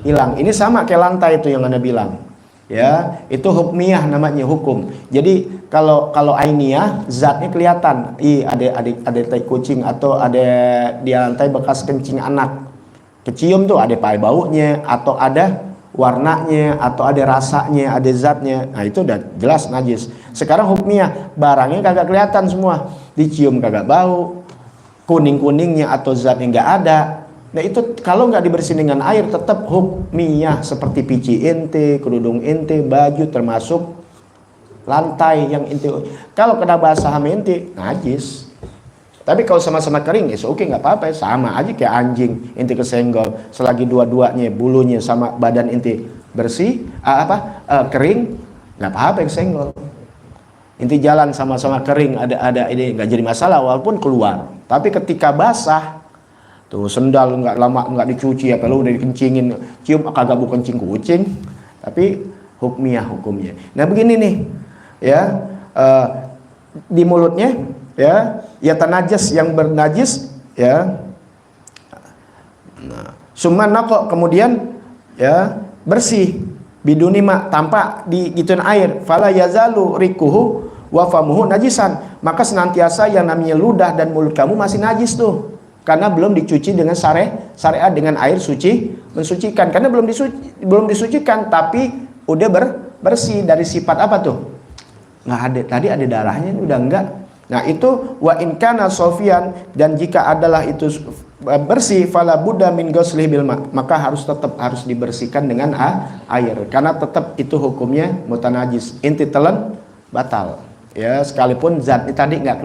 hilang. Ini sama kayak lantai itu yang Anda bilang ya, itu hukmiyah namanya, hukum. Jadi kalau ainiyah zatnya kelihatan, ada tai kucing atau ada di lantai bekas kencing anak, kecium tuh ada baunya atau ada warnanya atau ada rasanya, ada zatnya. Nah, itu udah jelas najis. Sekarang hukmiyah, barangnya kagak kelihatan semua, dicium kagak bau, kuning-kuningnya atau zatnya nggak ada. Nah, itu kalau nggak dibersihin dengan air tetap hukmiyah, seperti pici inti, kerudung inti, baju, termasuk lantai yang inti. Kalau kena basah sama inti, najis. Tapi kalau sama-sama kering, oke, nggak apa-apa, sama aja kayak anjing inti kesenggol, selagi dua-duanya bulunya sama badan inti bersih, kering, nggak apa-apa yang senggol. Inti jalan sama-sama kering, ada ini nggak jadi masalah walaupun keluar. Tapi ketika basah, tuh sendal nggak lama nggak dicuci, apa lu udah dikencingin, cium kagak bukan kencing kucing, tapi hukumnya. Nah begini nih, ya di mulutnya, ya tanajas yang bernajis, ya. Nah, sumana kok kemudian ya bersih bidunima tanpa digituin air, fala yazalu rikuhu wa famuhu najisan, maka senantiasa yang namanya ludah dan mulut kamu masih najis tuh, karena belum dicuci dengan syariat dengan air suci mensucikan, karena belum disucikan tapi udah bersih dari sifat apa tuh, nggak ada, tadi ada darahnya udah enggak. Nah itu wa in kana sofian, dan jika adalah itu bersih, fala budda min ghuslih bil ma, maka tetap harus dibersihkan dengan air, karena tetap itu hukumnya mutanajis, inti telan batal, ya sekalipun zat tadi nggak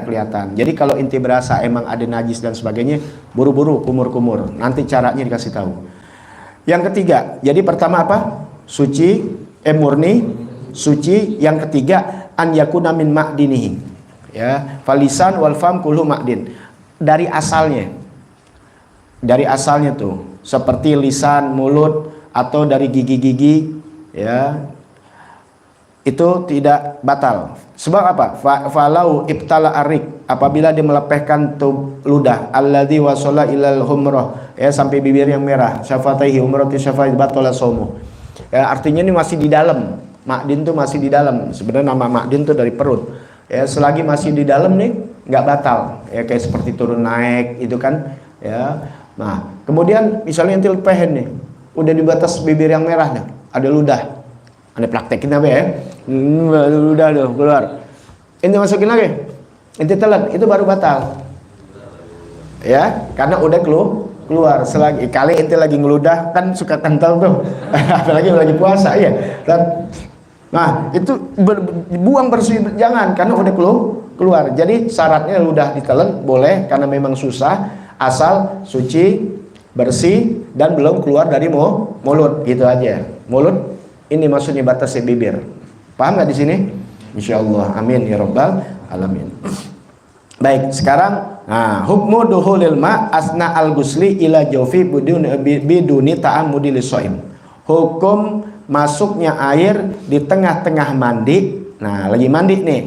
kelihatan. Jadi kalau inti berasa emang ada najis dan sebagainya, buru-buru kumur, nanti caranya dikasih tahu. Yang ketiga, jadi pertama apa? Suci, murni, suci. Yang ketiga, an yakuna min ma'dinihi, ya falisan wal fam kullu ma'din, dari asalnya tuh seperti lisan, mulut, atau dari gigi-gigi, ya itu tidak batal. Sebab apa? Falau ibtala arik, apabila dia melepehkan tuh ludah, alladzi wasala ilal humrah, ya sampai bibir yang merah, syafataihi umrati syafai batala saumu, ya artinya ini masih di dalam. Ma'din tuh masih di dalam. Sebenarnya nama ma'din tuh dari perut. Ya selagi masih di dalam nih nggak batal, ya kayak seperti turun naik itu kan, ya. Nah kemudian misalnya inti lepehen nih udah di batas bibir yang merah nih, ada ludah, ada praktekin apa ya, ludah tuh keluar, inti masukin lagi, inti telan, itu baru batal, ya karena udah keluar. Selagi kali inti lagi ngeludah kan suka kental tuh apalagi lagi puasa ya, dan nah itu buang bersih, jangan, karena udah keluar. Jadi syaratnya ludah ditelan boleh karena memang susah, asal suci, bersih, dan belum keluar dari mulut, gitu aja. Mulut ini maksudnya batasnya bibir. Paham nggak di sini? Insyaallah, amin ya rabbal alamin. Baik, sekarang nah hukmu duhulil ma asna al gusli ila jawfi biduni ta'ammudi lisoim. Hukum masuknya air di tengah-tengah mandi. Nah lagi mandi nih,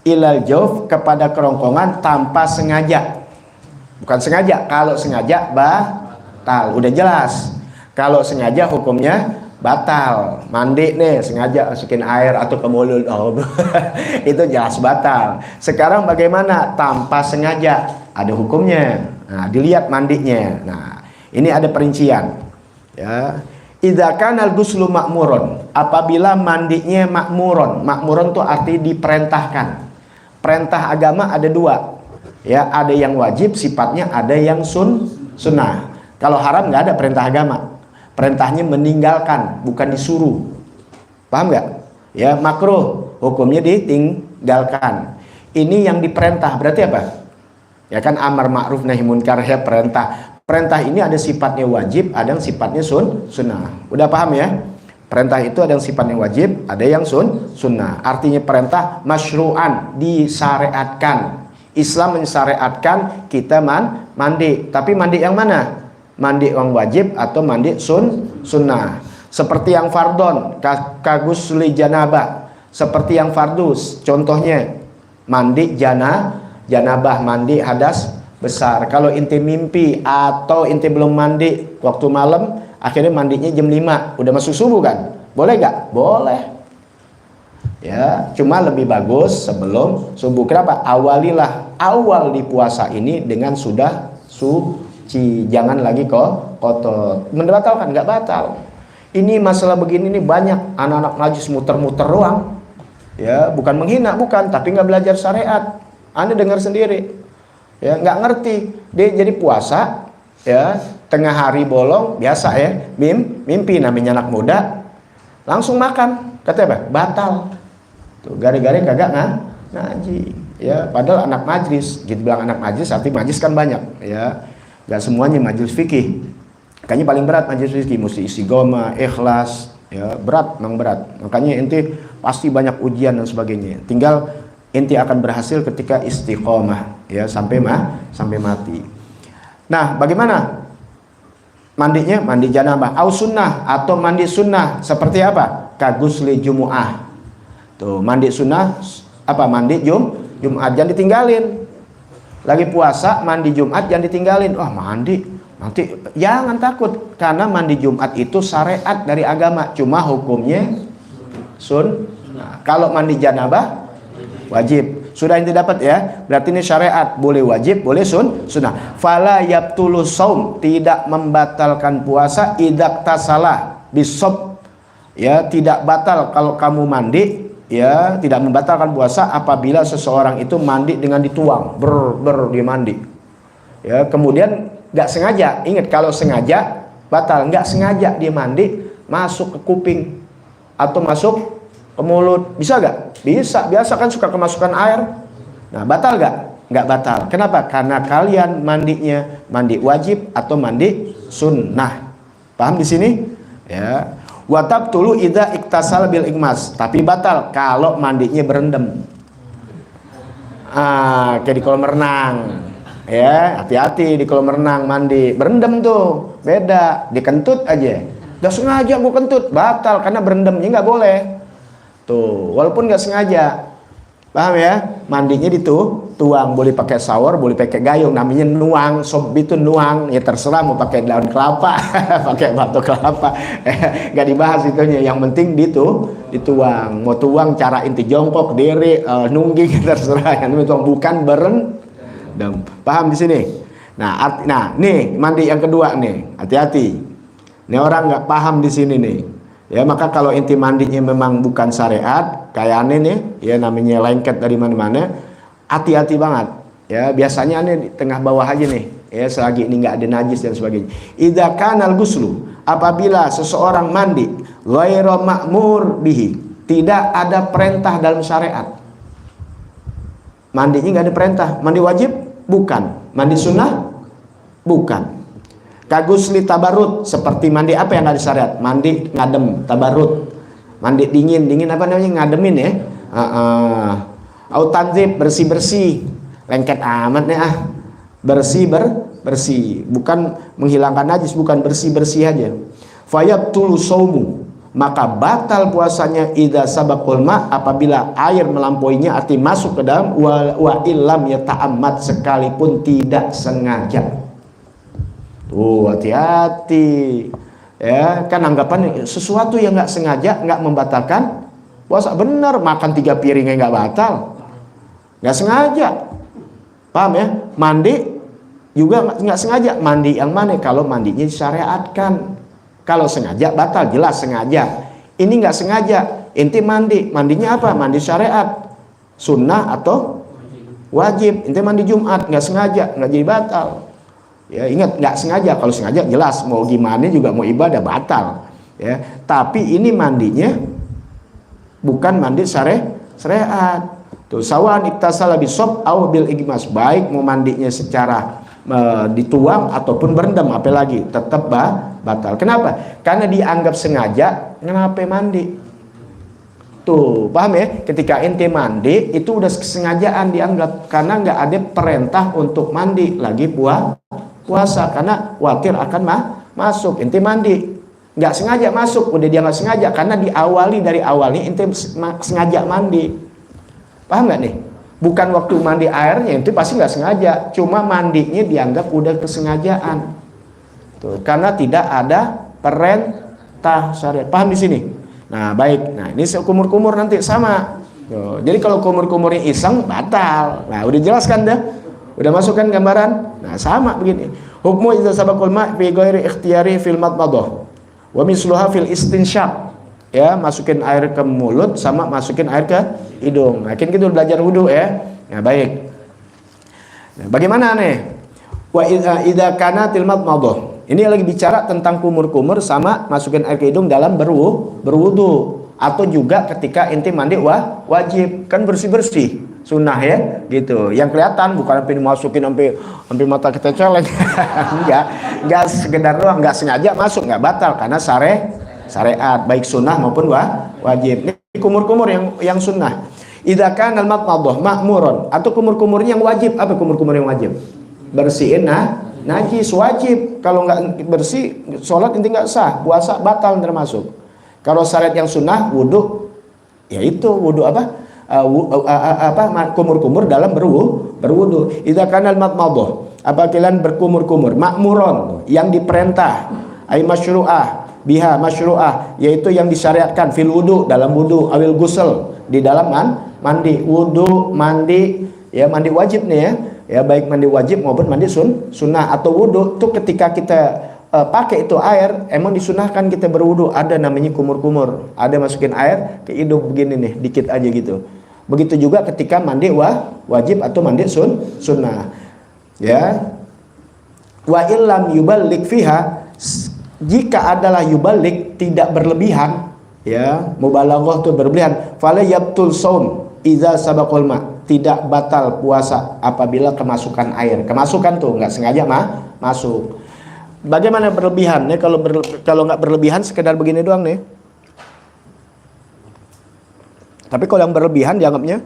ilal jauf, kepada kerongkongan tanpa sengaja. Bukan sengaja, kalau sengaja batal, udah jelas. Kalau sengaja hukumnya batal. Mandi nih sengaja masukin air atau ke mulut, itu jelas batal. Sekarang bagaimana tanpa sengaja, ada hukumnya. Nah dilihat mandinya. Nah ini ada perincian, ya. Idza kana al-ghuslu ma'muron, apabila mandinya makmuron itu arti diperintahkan. Perintah agama ada dua, ya ada yang wajib sifatnya, ada yang sunnah. Kalau haram nggak ada perintah agama, perintahnya meninggalkan, bukan disuruh. Paham nggak? Ya makruh, hukumnya ditinggalkan. Ini yang diperintah berarti apa? Ya kan amar ma'ruf nahi munkar, ya perintah. Perintah ini ada sifatnya wajib, ada yang sifatnya sunnah. Udah paham ya? Perintah itu ada yang sifatnya wajib, ada yang sunnah. Artinya perintah masyru'an, disyariatkan. Islam mensyariatkan kita mandi. Tapi mandi yang mana? Mandi yang wajib atau mandi sunnah. Seperti yang fardon, kagusli janabah. Seperti yang fardus, contohnya mandi janabah, mandi hadas besar. Kalau inti mimpi atau inti belum mandi waktu malam, akhirnya mandinya jam 5, udah masuk subuh kan? Boleh gak? Boleh. Ya, cuma lebih bagus sebelum subuh. Kenapa? Awal di puasa ini dengan sudah suci, jangan lagi kotor. Membatalkan? Nggak batal. Ini masalah begini nih banyak anak-anak najis muter-muter doang. Ya, bukan menghina, bukan, tapi nggak belajar syariat. Anda dengar sendiri. Ya nggak ngerti, dia jadi puasa, ya tengah hari bolong biasa ya, mimpi namanya anak muda, langsung makan, katanya apa? Batal. Tuh gara-gara kagak ngaji, ya padahal anak majlis, gitu bilang anak majlis, arti majlis kan banyak, ya nggak semuanya majlis fikih, Makanya paling berat majelis fikih mesti istiqomah, ikhlas, ya berat, memang berat. Makanya ente pasti banyak ujian dan sebagainya. Tinggal ente akan berhasil ketika istiqomah, ya sampai mati. Nah, bagaimana mandinya? Mandi janabah, au sunnah atau mandi sunnah seperti apa? Kagusli jumu'ah. Tuh, mandi sunnah apa? Mandi Jumat jangan ditinggalin. Lagi puasa mandi Jumat jangan ditinggalin. Wah, mandi nanti jangan takut karena mandi Jumat itu syariat dari agama, cuma hukumnya sunnah. Kalau mandi janabah wajib. Sudah ini dapat ya. Berarti ini syariat, boleh wajib, boleh sunnah. Fala yabtulu saum, tidak membatalkan puasa idak tasalah bisob. Ya, tidak batal kalau kamu mandi, ya, tidak membatalkan puasa apabila seseorang itu mandi dengan dituang, dia mandi. Ya, kemudian nggak sengaja, ingat kalau sengaja batal, nggak sengaja dia mandi masuk ke kuping atau masuk ke mulut, bisa nggak? Bisa, biasa kan suka kemasukan air. Nah, batal nggak? Nggak batal. Kenapa? Karena kalian mandinya mandi wajib atau mandi sunnah. Paham di sini? Ya. Watab tulu idza iktasal bil ikmas, tapi batal kalau mandinya berendam. Kayak di kolam renang. Ya, hati-hati di kolam renang mandi berendam tuh beda, dikentut aja. Udah sengaja gue kentut, batal karena berendamnya nggak boleh. Tuh, walaupun nggak sengaja, paham ya? Mandinya tuang, boleh pakai shower, boleh pakai gayung, namanya nuang, sob itu nuang, ya terserah mau pakai daun kelapa, pakai batu kelapa, nggak dibahas itunya. Yang penting dituang, mau tuang cara inti jongkok, diri, nungging terserah, yang itu bukan berendam. Paham di sini? Nah, nih mandi yang kedua nih, hati-hati. Ini orang nggak paham di sini nih. Ya, maka kalau inti mandinya memang bukan syariat, kayak aneh nih, ya namanya lengket dari mana-mana, hati-hati banget. Ya, biasanya aneh di tengah bawah aja nih. Ya, selagi ini nggak ada najis dan sebagainya. Idza kanal guslu, apabila seseorang mandi, ghairu ma'mur bihi, tidak ada perintah dalam syariat. Mandinya nggak ada perintah. Mandi wajib? Bukan. Mandi sunnah? Bukan. Kagusli tabarut, seperti mandi apa yang nggak syariat? Mandi ngadem, tabarut. Mandi dingin apa namanya? Ngademin ya. Au tanzib, bersih-bersih. Lengket amat nih bersih, bukan menghilangkan najis, bukan bersih-bersih aja. Fayabtulu saumu, maka batal puasanya idza sabaqul ma, apabila air melampauinya, arti masuk ke dalam, wa illam yata'ammad, sekalipun tidak sengaja. Tuh, hati-hati. Ya, kan anggapan sesuatu yang nggak sengaja nggak membatalkan puasa. Benar, makan 3 piring nggak batal, nggak sengaja. Paham ya? Mandi juga nggak sengaja. Mandi yang mana? Kalau mandinya disyariatkan. Kalau sengaja batal, jelas sengaja. Ini nggak sengaja, inti mandinya apa? Mandi syariat, sunnah atau wajib. Inti mandi Jumat, nggak sengaja, nggak jadi batal. Ya, ingat, nggak sengaja. Kalau sengaja jelas mau gimana juga mau ibadah batal. Ya, tapi ini mandinya bukan mandi syariat. Tuh, sawan iktasala bisob au bil igmas, baik mau mandinya secara dituang ataupun berendam, apalagi tetap batal. Kenapa? Karena dianggap sengaja, kenapa mandi? Tuh, paham ya? Ketika ente mandi itu udah kesengajaan dianggap, karena nggak ada perintah untuk mandi lagi puasa, karena khawatir akan masuk. Ente mandi nggak sengaja masuk, udah dia nggak sengaja karena dari awalnya ente sengaja mandi. Paham nggak nih? Bukan waktu mandi airnya itu pasti nggak sengaja, cuma mandinya dianggap udah kesengajaan. Tuh, karena tidak ada perintah syariat. Paham di sini? Nah, baik. Nah, ini kumur-kumur nanti sama. Tuh, jadi kalau kumur-kumurnya iseng batal. Nah, udah jelaskan dah. Udah masukkan gambaran. Nah, sama begini. Hukmu idza sabaqul ma' fi ghairi ikhtiyari fil madmadah wa misluha fil istinsyaq. Ya, masukin air ke mulut sama masukin air ke hidung. Nah, kita belajar wudu ya. Nah, baik. Nah, bagaimana nih? Wa idza kana til madmadah. Ini lagi bicara tentang kumur-kumur sama masukin air ke hidung dalam berwudu, atau juga ketika inti mandi wajib, kan bersih-bersih. sunnah ya, gitu. Yang kelihatan bukan sampai dimasukin sampai mata kita celeng. enggak sekedar doang, enggak sengaja masuk, enggak batal karena syariat baik sunnah maupun wajib. Ini kumur-kumur yang sunnah. Idza kana al-matmadhah ma'muran, atau kumur-kumurnya yang wajib. Apa kumur-kumur yang wajib? Bersihin najis wajib. Kalau enggak bersih, sholat inti enggak sah, puasa batal termasuk. Kalau syariat yang sunnah, wudu, yaitu wudu apa? Kumur-kumur dalam berwudu. Idza kana al-matmadhah, apabila berkumur-kumur ma'muran, yang diperintah, ay masyru'ah biha masyru'ah, yaitu yang disyariatkan fil wudu, dalam wudu, awil gusel, di dalam mandi. Wudu, mandi, ya mandi wajib nih ya baik mandi wajib maupun mandi sunnah. Atau wudu tuh ketika kita pakai itu air, emang disunahkan kita berwudu, ada namanya kumur-kumur, ada masukin air ke hidung begini nih, dikit aja gitu. Begitu juga ketika mandi wajib atau mandi sunnah ya. Wa illam yuballigh fiha, jika adalah yubalik, tidak berlebihan ya, mubalaghah itu berlebihan, fala yabtul shaum idza sabaqal ma, tidak batal puasa apabila kemasukan air. Kemasukan tuh nggak sengaja masuk. Bagaimana berlebihan nih? Kalau nggak berlebihan sekedar begini doang nih. Tapi kalau yang berlebihan dianggapnya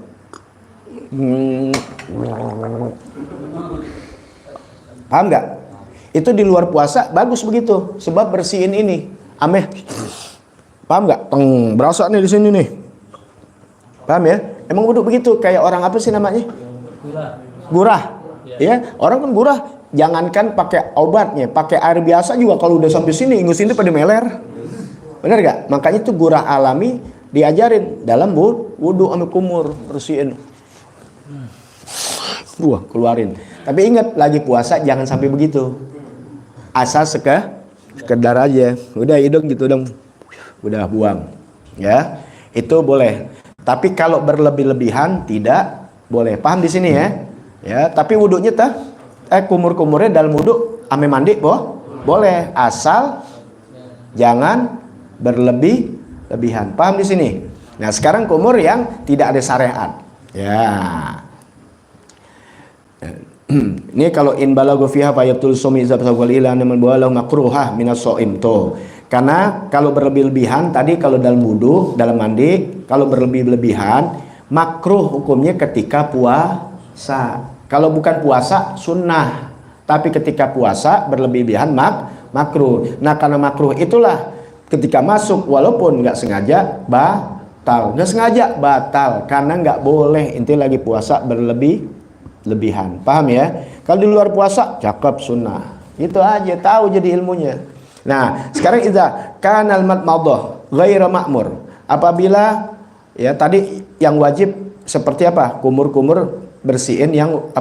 paham nggak? Itu di luar puasa bagus begitu, sebab bersihin ini ameh. Paham nggak? Berasa nih di sini nih. Paham ya? Emang wudu begitu, kayak orang apa sih namanya? Gurah. Ya, orang kan gurah. Jangankan pakai obatnya, pakai air biasa juga kalau udah sampai sini, ingus ini pada meler. Benar gak? Makanya itu gurah alami diajarin dalam wudu sama kumur, bersihin. Keluarin. Tapi ingat, lagi puasa jangan sampai begitu. Asal sekedar aja. Udah hidung gitu dong. Udah buang. Ya. Itu boleh. Tapi kalau berlebih-lebihan tidak boleh. Paham di sini ya? Ya, tapi wudunya kumur-kumurnya dalam wudu ame mandi boleh, asal jangan berlebihan. Paham di sini? Nah, sekarang kumur yang tidak ada syariat. Ya. Ini kalau in balagu fiha fa yabtul sumi za fasaqal ila man bawalahu makruha minas shaim tuh. Karena kalau berlebih-lebihan tadi, kalau dalam wudu, dalam mandi, kalau berlebih-lebihan makruh hukumnya ketika puasa. Kalau bukan puasa sunnah, tapi ketika puasa berlebih-lebihan makruh. Nah, karena makruh itulah ketika masuk walaupun nggak sengaja batal. Nggak sengaja batal karena nggak boleh. Inti lagi puasa berlebihan. Paham ya? Kalau di luar puasa cakep sunnah. Itu aja, tahu jadi ilmunya. Nah, sekarang idza kanal matmadhah ghairu ma'mur. Apabila ya tadi yang wajib seperti apa? Kumur-kumur bersihin yang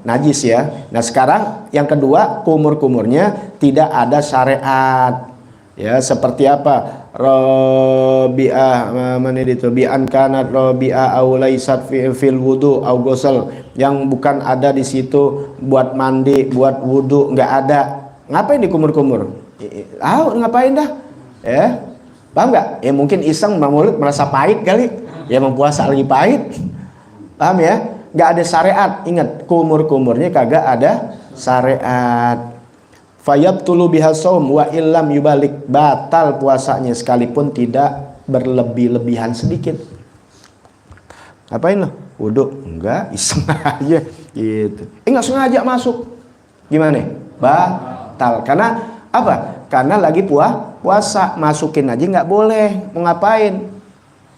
najis ya. Nah, sekarang yang kedua, kumur-kumurnya tidak ada syariat. Ya, seperti apa? Rabi'ah mana itu? Bi'an kanat rabi'ah aw laysat fil wudu aw ghusl, yang bukan ada di situ buat mandi, buat wudu, enggak ada. Ngapain dikumur-kumur? Ngapain dah? Ya. Paham enggak? Ya mungkin iseng mulut merasa pahit kali. Ya mempuasa lagi pahit. Paham ya? Nggak ada syariat. Ingat, kumur-kumurnya kagak ada syariat. Fayabtulu biha shaum wa illam yubalik, batal puasanya sekalipun tidak berlebih-lebihan sedikit. Apain lo? Wudu? Enggak, iseng aja gitu. Nggak sengaja masuk. Gimana? Batal. Karena apa? Karena lagi puasa, masukin aja nggak boleh. Mau ngapain?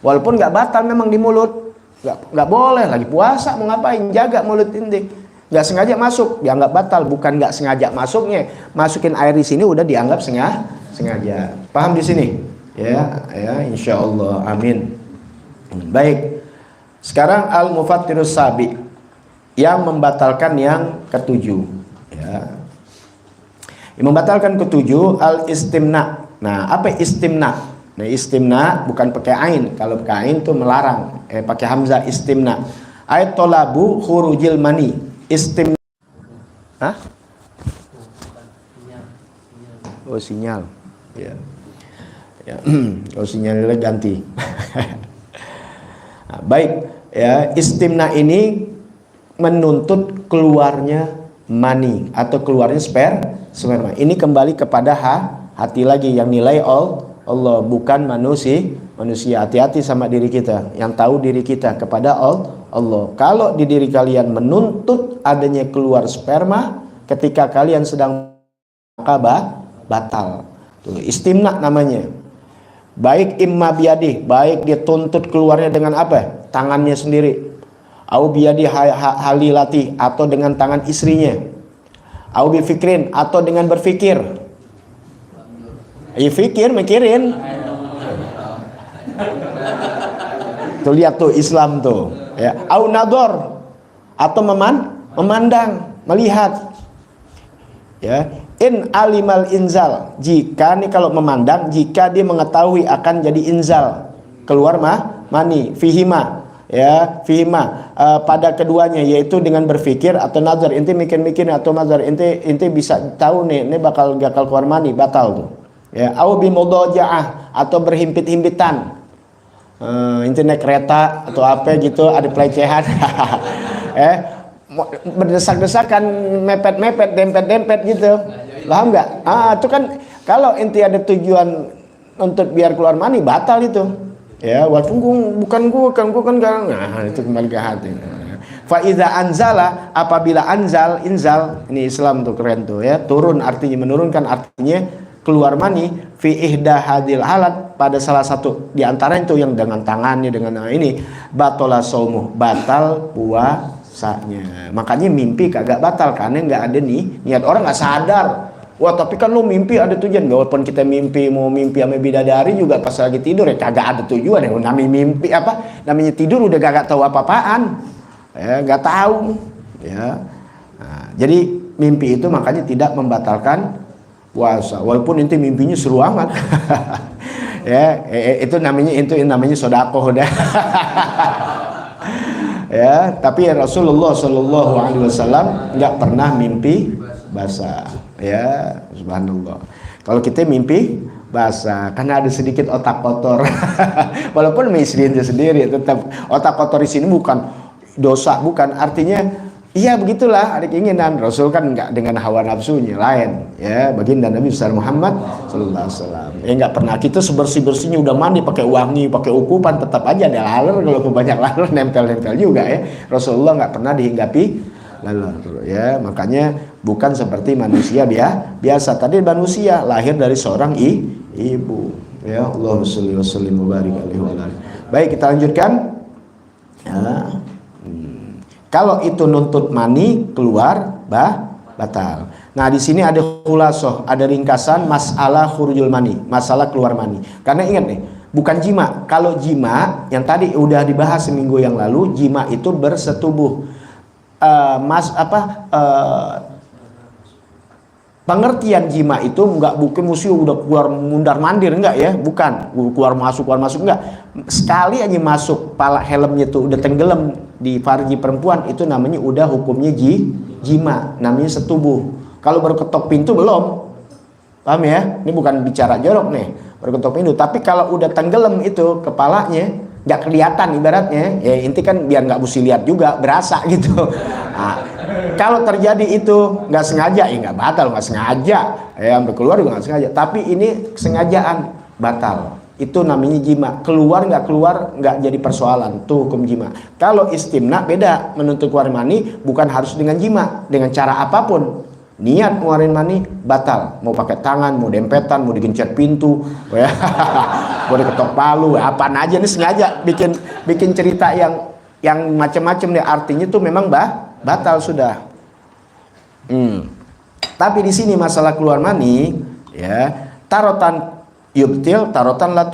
Walaupun nggak batal memang di mulut. Nggak boleh, lagi puasa mau ngapain, jaga mulut inti. Nggak sengaja masuk dianggap batal. Bukan nggak sengaja masuknya, masukin air di sini udah dianggap sengaja. Paham di sini ya insya Allah, amin. Baik, sekarang al mufattirus sabi, yang membatalkan yang ketujuh ya. Yang membatalkan ketujuh al istimna. Nah, apa istimna? Nah, istimna bukan pakai ain. Kalau pakai ain itu melarang. Pakai hamzah istimna. Ayat tolabu khurujil mani. Istimna. Hah? Oh, sinyal. Ya. Oh, sinyalnya ganti. Nah, baik. Ya, istimna ini menuntut keluarnya mani atau keluarnya sperma. Ini kembali kepada hati lagi yang nilai Allah, bukan manusia. Hati-hati sama diri kita, yang tahu diri kita kepada Allah. Kalau di diri kalian menuntut adanya keluar sperma ketika kalian sedang batal. Tuh, istimna namanya. Baik imma biadih, baik dia tuntut keluarnya dengan apa? Tangannya sendiri. Au biadi halilati, atau dengan tangan istrinya. Au bifikrin, atau dengan berfikir. Mikirin. Tuh lihat tuh Islam tuh. Ya. Au nador, atau memandang, melihat. Ya. In alimal inzal, jika nih kalau memandang, jika dia mengetahui akan jadi inzal, keluar mani, fihima, ya fihima, pada keduanya, yaitu dengan berfikir atau nazar. Inti mikir-mikir atau nazar, inti bisa tahu nih, ini bakal keluar mani, batal tuh. Ya, au bimudaja'ah, atau berhimpit-himpitan, inti naik kereta atau apa gitu, ada pelecehan. Berdesak-desakan, mepet-mepet, dempet-dempet gitu. Paham nggak? Itu kan kalau inti ada tujuan untuk biar keluar mani, batal itu. Ya, walaupun bukan gua kan nah, itu kembali ke hati. Fa iza anzala, apabila inzal, ini Islam tuh keren tuh ya. Turun artinya menurunkan, artinya keluar mani fi ihda hadil halat, pada salah satu di antara itu yang dengan tangannya, dengan ini, batola saumuh, batal puasanya. Makanya mimpi kagak batal karena nggak ada nih niat, orang nggak sadar. Wah, tapi kan lu mimpi ada tujuan. Walaupun kita mau mimpi sama bidadari juga pas lagi tidur ya kagak ada tujuan. Ya namanya mimpi apa? Namanya tidur udah kagak tahu apa-apaan. Ya, nggak tahu. Ya. Nah, jadi mimpi itu makanya tidak membatalkan puasa. Walaupun inti mimpinya seru amat. Ya, itu namanya sedekah udah. Ya, tapi Rasulullah Shallallahu Alaihi Wasallam nggak pernah mimpi basah. Ya, subhanallah. Kalau kita mimpi basah, karena ada sedikit otak kotor. Walaupun istrinya sendiri, tetap otak kotor di sini bukan dosa, bukan, artinya iya begitulah, ada keinginan. Rasul kan nggak dengan hawa nafsunya, lain. Ya, baginda Nabi besar Muhammad Sallallahu Alaihi Wasallam. Nggak pernah kita sebersih-bersihnya udah mandi pakai wangi, pakai ukupan, tetap aja ada laler. Kalau banyak laler nempel-nempel juga ya. Rasulullah nggak pernah dihinggapi laler, ya. Makanya bukan seperti manusia biasa. Tadi manusia lahir dari seorang ibu. Ya, Allahumma sholli wa sallim wa barik alaihi wa alihi. Baik, kita lanjutkan. Ya. Kalau itu nuntut mani keluar batal. Nah, di sini ada khulasoh, ada ringkasan masalah khurujul mani, masalah keluar mani. Karena ingat nih, bukan jima. Kalau jima yang tadi udah dibahas seminggu yang lalu, jima itu bersetubuh. Pengertian jima itu enggak bukan musuh udah keluar mundar mandir, enggak ya, bukan keluar masuk enggak. Sekali aja masuk pala helmnya tuh udah tenggelam di farji perempuan, itu namanya udah hukumnya jima, namanya setubuh. Kalau baru ketok pintu belum, paham ya? Ini bukan bicara jorok nih, baru ketok pintu. Tapi kalau udah tenggelam itu kepalanya, nggak kelihatan ibaratnya, ya inti kan biar nggak mesti lihat juga, berasa gitu. Nah, kalau terjadi itu nggak sengaja, ya nggak batal, nggak sengaja, ya sampai keluar juga nggak sengaja. Tapi ini sengajaan, batal. Itu namanya jima. Keluar nggak jadi persoalan, tuh hukum jima. Kalau istimna beda, menuntut keluar mani bukan harus dengan jima, dengan cara apapun. Niat ngeluarin mani batal, mau pakai tangan, mau dempetan, mau digencet pintu, ya, mau diketok palu, apaan aja nih, sengaja bikin cerita yang macam-macam deh. Artinya tuh memang batal sudah. Tapi di sini masalah keluar mani, ya, tarotan yubtil, tarotan la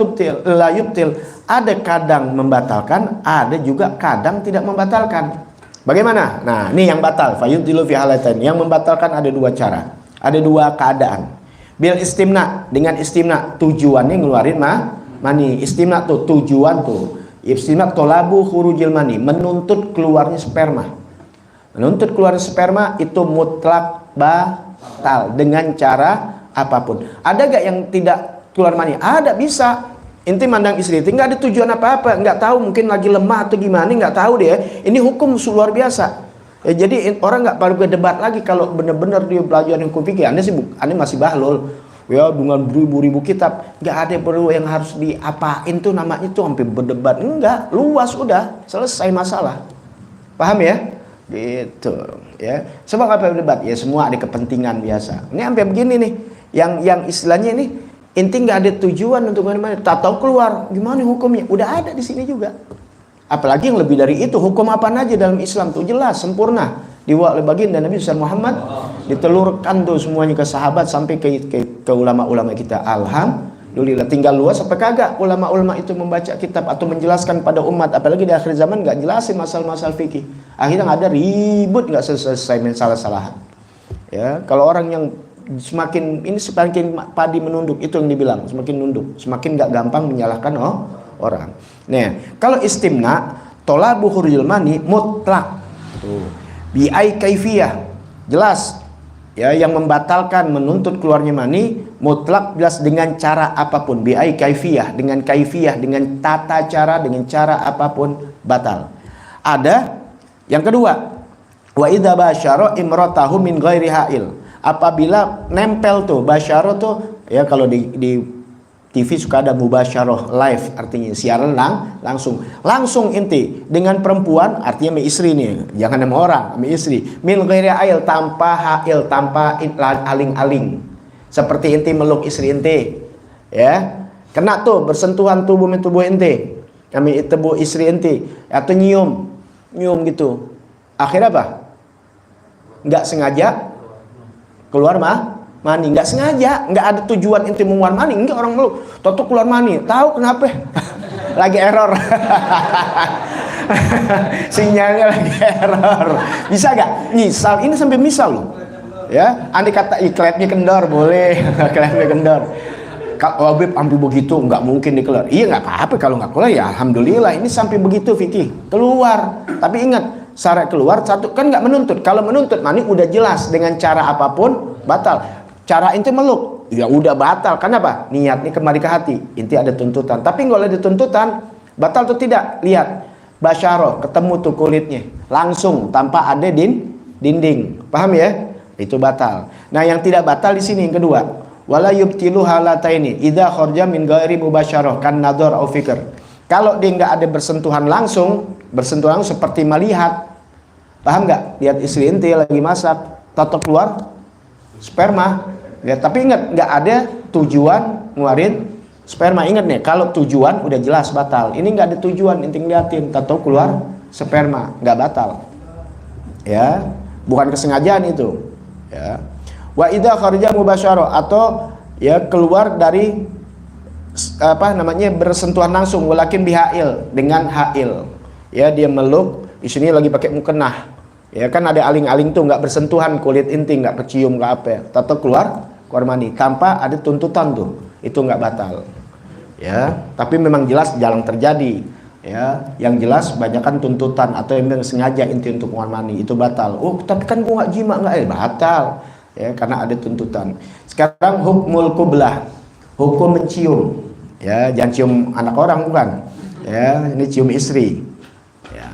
yubtil. Ada kadang membatalkan, ada juga kadang tidak membatalkan. Bagaimana? Nah, ini yang batal. Fayubtilu fi halatain. Yang membatalkan ada dua cara. Ada dua keadaan. Bil istimna, dengan istimna tujuannya ngeluarin mani. Istimna tuh tujuan tuh. Istimna tolabu khurujil mani, menuntut keluarnya sperma. Menuntut keluar sperma itu mutlak batal dengan cara apapun. Ada gak yang tidak keluar mani? Ada, bisa. Inti mandang istri itu nggak ada tujuan apa-apa, nggak tahu mungkin lagi lemah atau gimana, nggak tahu deh. Ini hukum luar biasa. Ya, jadi orang nggak perlu berdebat lagi kalau benar-benar dia belajar hukum fikih. Anda masih bahlul. Ya dengan beribu-ribu kitab, nggak ada perlu yang harus diapain tuh namanya itu sampai berdebat. Enggak, luas udah, selesai masalah. Paham ya? Gitu ya. Sebab apa berdebat? Ya semua ada kepentingan biasa. Ini sampai begini nih. Yang istilahnya ini inti nggak ada tujuan untuk mana-mana. Tak tahu keluar gimana hukumnya. Udah ada di sini juga. Apalagi yang lebih dari itu, hukum apa aja dalam Islam tuh jelas, sempurna. Diwak oleh baginda Nabi Muhammad, ditelurkan tuh semuanya ke sahabat sampai ke ulama-ulama kita. Alhamdulillah. Tinggal luas apa kagak ulama-ulama itu membaca kitab atau menjelaskan pada umat. Apalagi di akhir zaman nggak jelasin masalah-masalah fikih. Akhirnya nggak ada ribut, nggak selesai salah-salahan. Ya, kalau orang yang semakin padi menunduk, itu yang dibilang semakin nunduk, semakin nggak gampang menyalahkan orang. Nah, kalau istimna tolabu khurujil mani mutlak. Tuh. Bi'ai kaifiyah. Jelas. Ya, yang membatalkan menuntut keluarnya mani mutlak jelas dengan cara apapun. Bi'ai kaifiyah, dengan kaifiyah, dengan tata cara, dengan cara apapun batal. Ada yang kedua, wa idza basyara imratahu min ghairi ha'il. Apabila nempel tuh basyara tuh ya, kalau di TV suka ada mubasyarah live, artinya siaran langsung inti dengan perempuan, artinya sama istri nih, jangan sama orang, sama istri. Min ghairi ha'il, tanpa ha'il, tanpa aling-aling. Seperti inti meluk istri inti, ya. Kena tuh bersentuhan tubuh inti, kami tubuh istri inti, atau nyium gitu. Akhirnya apa? Nggak sengaja keluar mani, nggak sengaja, nggak ada tujuan inti mengeluar mani, enggak orang meluk, toto keluar mani, tahu kenapa? Lagi error, sinyalnya lagi error, bisa nggak? Misal, ini sampai misal loh, ya, andai kata klepnya kendor boleh, klepnya kendor. Kalau Habib ambil begitu, nggak mungkin dikeluar. Iya nggak apa-apa kalau nggak keluar ya, alhamdulillah. Ini sampai begitu fikih keluar, tapi ingat syarat keluar satu kan nggak menuntut. Kalau menuntut mani udah jelas dengan cara apapun batal. Cara inti meluk ya udah batal. Kenapa? Niatnya kembali ke hati. Inti ada tuntutan. Tapi kalau ada tuntutan batal atau tidak? Lihat basyarah, ketemu tuh kulitnya langsung tanpa ada dinding. Paham ya? Itu batal. Nah yang tidak batal di sini yang kedua. Wala yubtilu halataini idza kharja min ghairi mubasyarah kan nadhar au fikr. Kalau dia nggak ada bersentuhan langsung seperti melihat. Paham nggak? Lihat istri inti lagi masak, tato keluar sperma. Ya, tapi ingat nggak ada tujuan ngeluarin sperma. Ingat nih, kalau tujuan udah jelas batal. Ini nggak ada tujuan, inti ngeliatin tato keluar sperma, nggak batal. Ya, bukan kesengajaan itu. Ya. Wa idza kharaja mubasyarah, atau ya keluar dari bersentuhan langsung, walakin bihail, dengan hail. Ya, dia meluk, di sini lagi pakai mukenah. Ya kan ada aling-aling tuh nggak bersentuhan kulit inti, nggak kecium, nggak apa. Tato keluar mani tanpa ada tuntutan tuh, itu nggak batal. Ya, tapi memang jelas jarang terjadi. Ya, yang jelas banyakkan tuntutan atau yang sengaja inti untuk keluar mani itu batal. Oh, tapi kan gua nggak jima, nggak batal. Ya, karena ada tuntutan. Sekarang hukmul qublah, hukum mencium. Ya, jangan cium anak orang bukan. Ya, ini cium istri. Ya.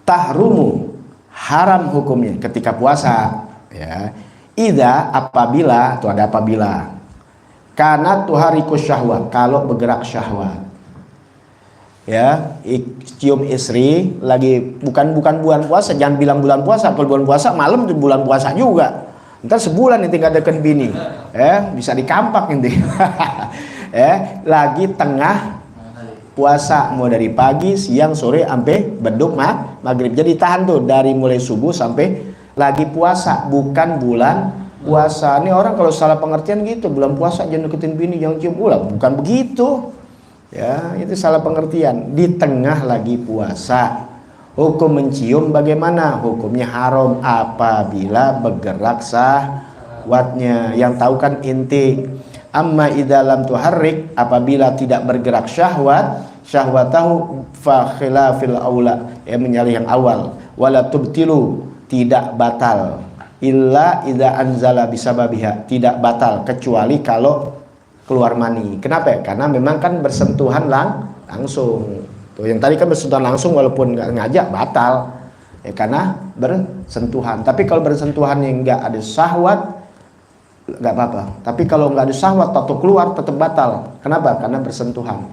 Tahrumu, haram hukumnya ketika puasa. Ya. Idza, apabila, tuh ada apabila. Karena tuharikus syahwat, kalau bergerak syahwat. Ya, cium istri lagi bukan bulan puasa, jangan bilang bulan puasa. Kalau bulan puasa malam itu bulan puasa juga. Ntar sebulan nanti nggak ada bini, bisa dikampak nanti. Lagi tengah puasa, mau dari pagi, siang, sore, sampai beduk maghrib. Jadi tahan tuh dari mulai subuh sampai lagi puasa, bukan bulan puasa. Ini orang kalau salah pengertian gitu, bulan puasa jangan deketin bini, jangan cium ulang, bukan begitu. Ya, itu salah pengertian. Di tengah lagi puasa, hukum mencium bagaimana? Hukumnya haram apabila bergerak syahwatnya. Yang tahu kan inti. Amma idza lam tuharrik, apabila tidak bergerak syahwatahu fa khilafil aula, ya menyalahi yang awal. Wala tubtilu, tidak batal. Illa idza anzala bisababiha, tidak batal kecuali kalau keluar mani. Kenapa ya? Karena memang kan bersentuhan langsung. Tuh yang tadi kan bersentuhan langsung walaupun nggak ngajak batal. Ya karena bersentuhan. Tapi kalau bersentuhan yang nggak ada syahwat nggak apa-apa. Tapi kalau nggak ada syahwat atau keluar tetap batal. Kenapa? Karena bersentuhan.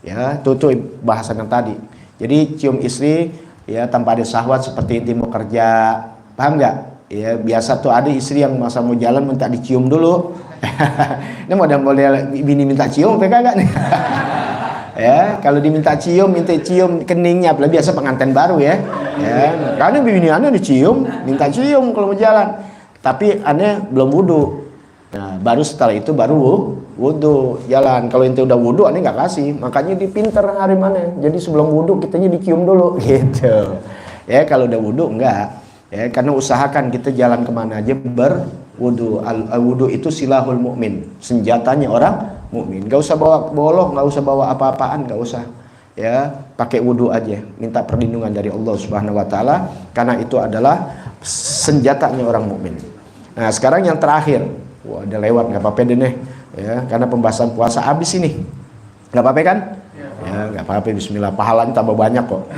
Ya, itu bahasan yang tadi. Jadi cium istri ya tanpa ada syahwat seperti inti mau kerja, paham nggak? Ya biasa tuh ada istri yang masa mau jalan minta dicium dulu. Ini model bini minta cium, PK gak nih? Ya kalau diminta cium, minta cium keningnya, apalagi biasa pengantin baru ya. Ya karena bini aneh dicium, minta cium kalau mau jalan. Tapi aneh belum wudu. Nah baru setelah itu baru wudu jalan. Kalau ente udah wudu aneh nggak kasih, makanya dipinter hari mana. Jadi sebelum wudu kitanya dicium dulu gitu. Ya kalau udah wudu enggak. Ya karena usahakan kita jalan kemana aja berwudu. Al-wudu itu silahul mukmin, senjatanya orang mukmin. Gak usah bawa bolong, gak usah bawa apa-apaan, gak usah. Ya pakai wudu aja, minta perlindungan dari Allah Subhanahu Wa Taala karena itu adalah senjatanya orang mukmin. Nah sekarang yang terakhir. Wah, udah lewat, nggak apa-apa deh nih, ya, karena pembahasan puasa habis ini, nggak apa-apa kan? Ya, nggak apa-apa. Bismillah, pahalanya tambah banyak kok.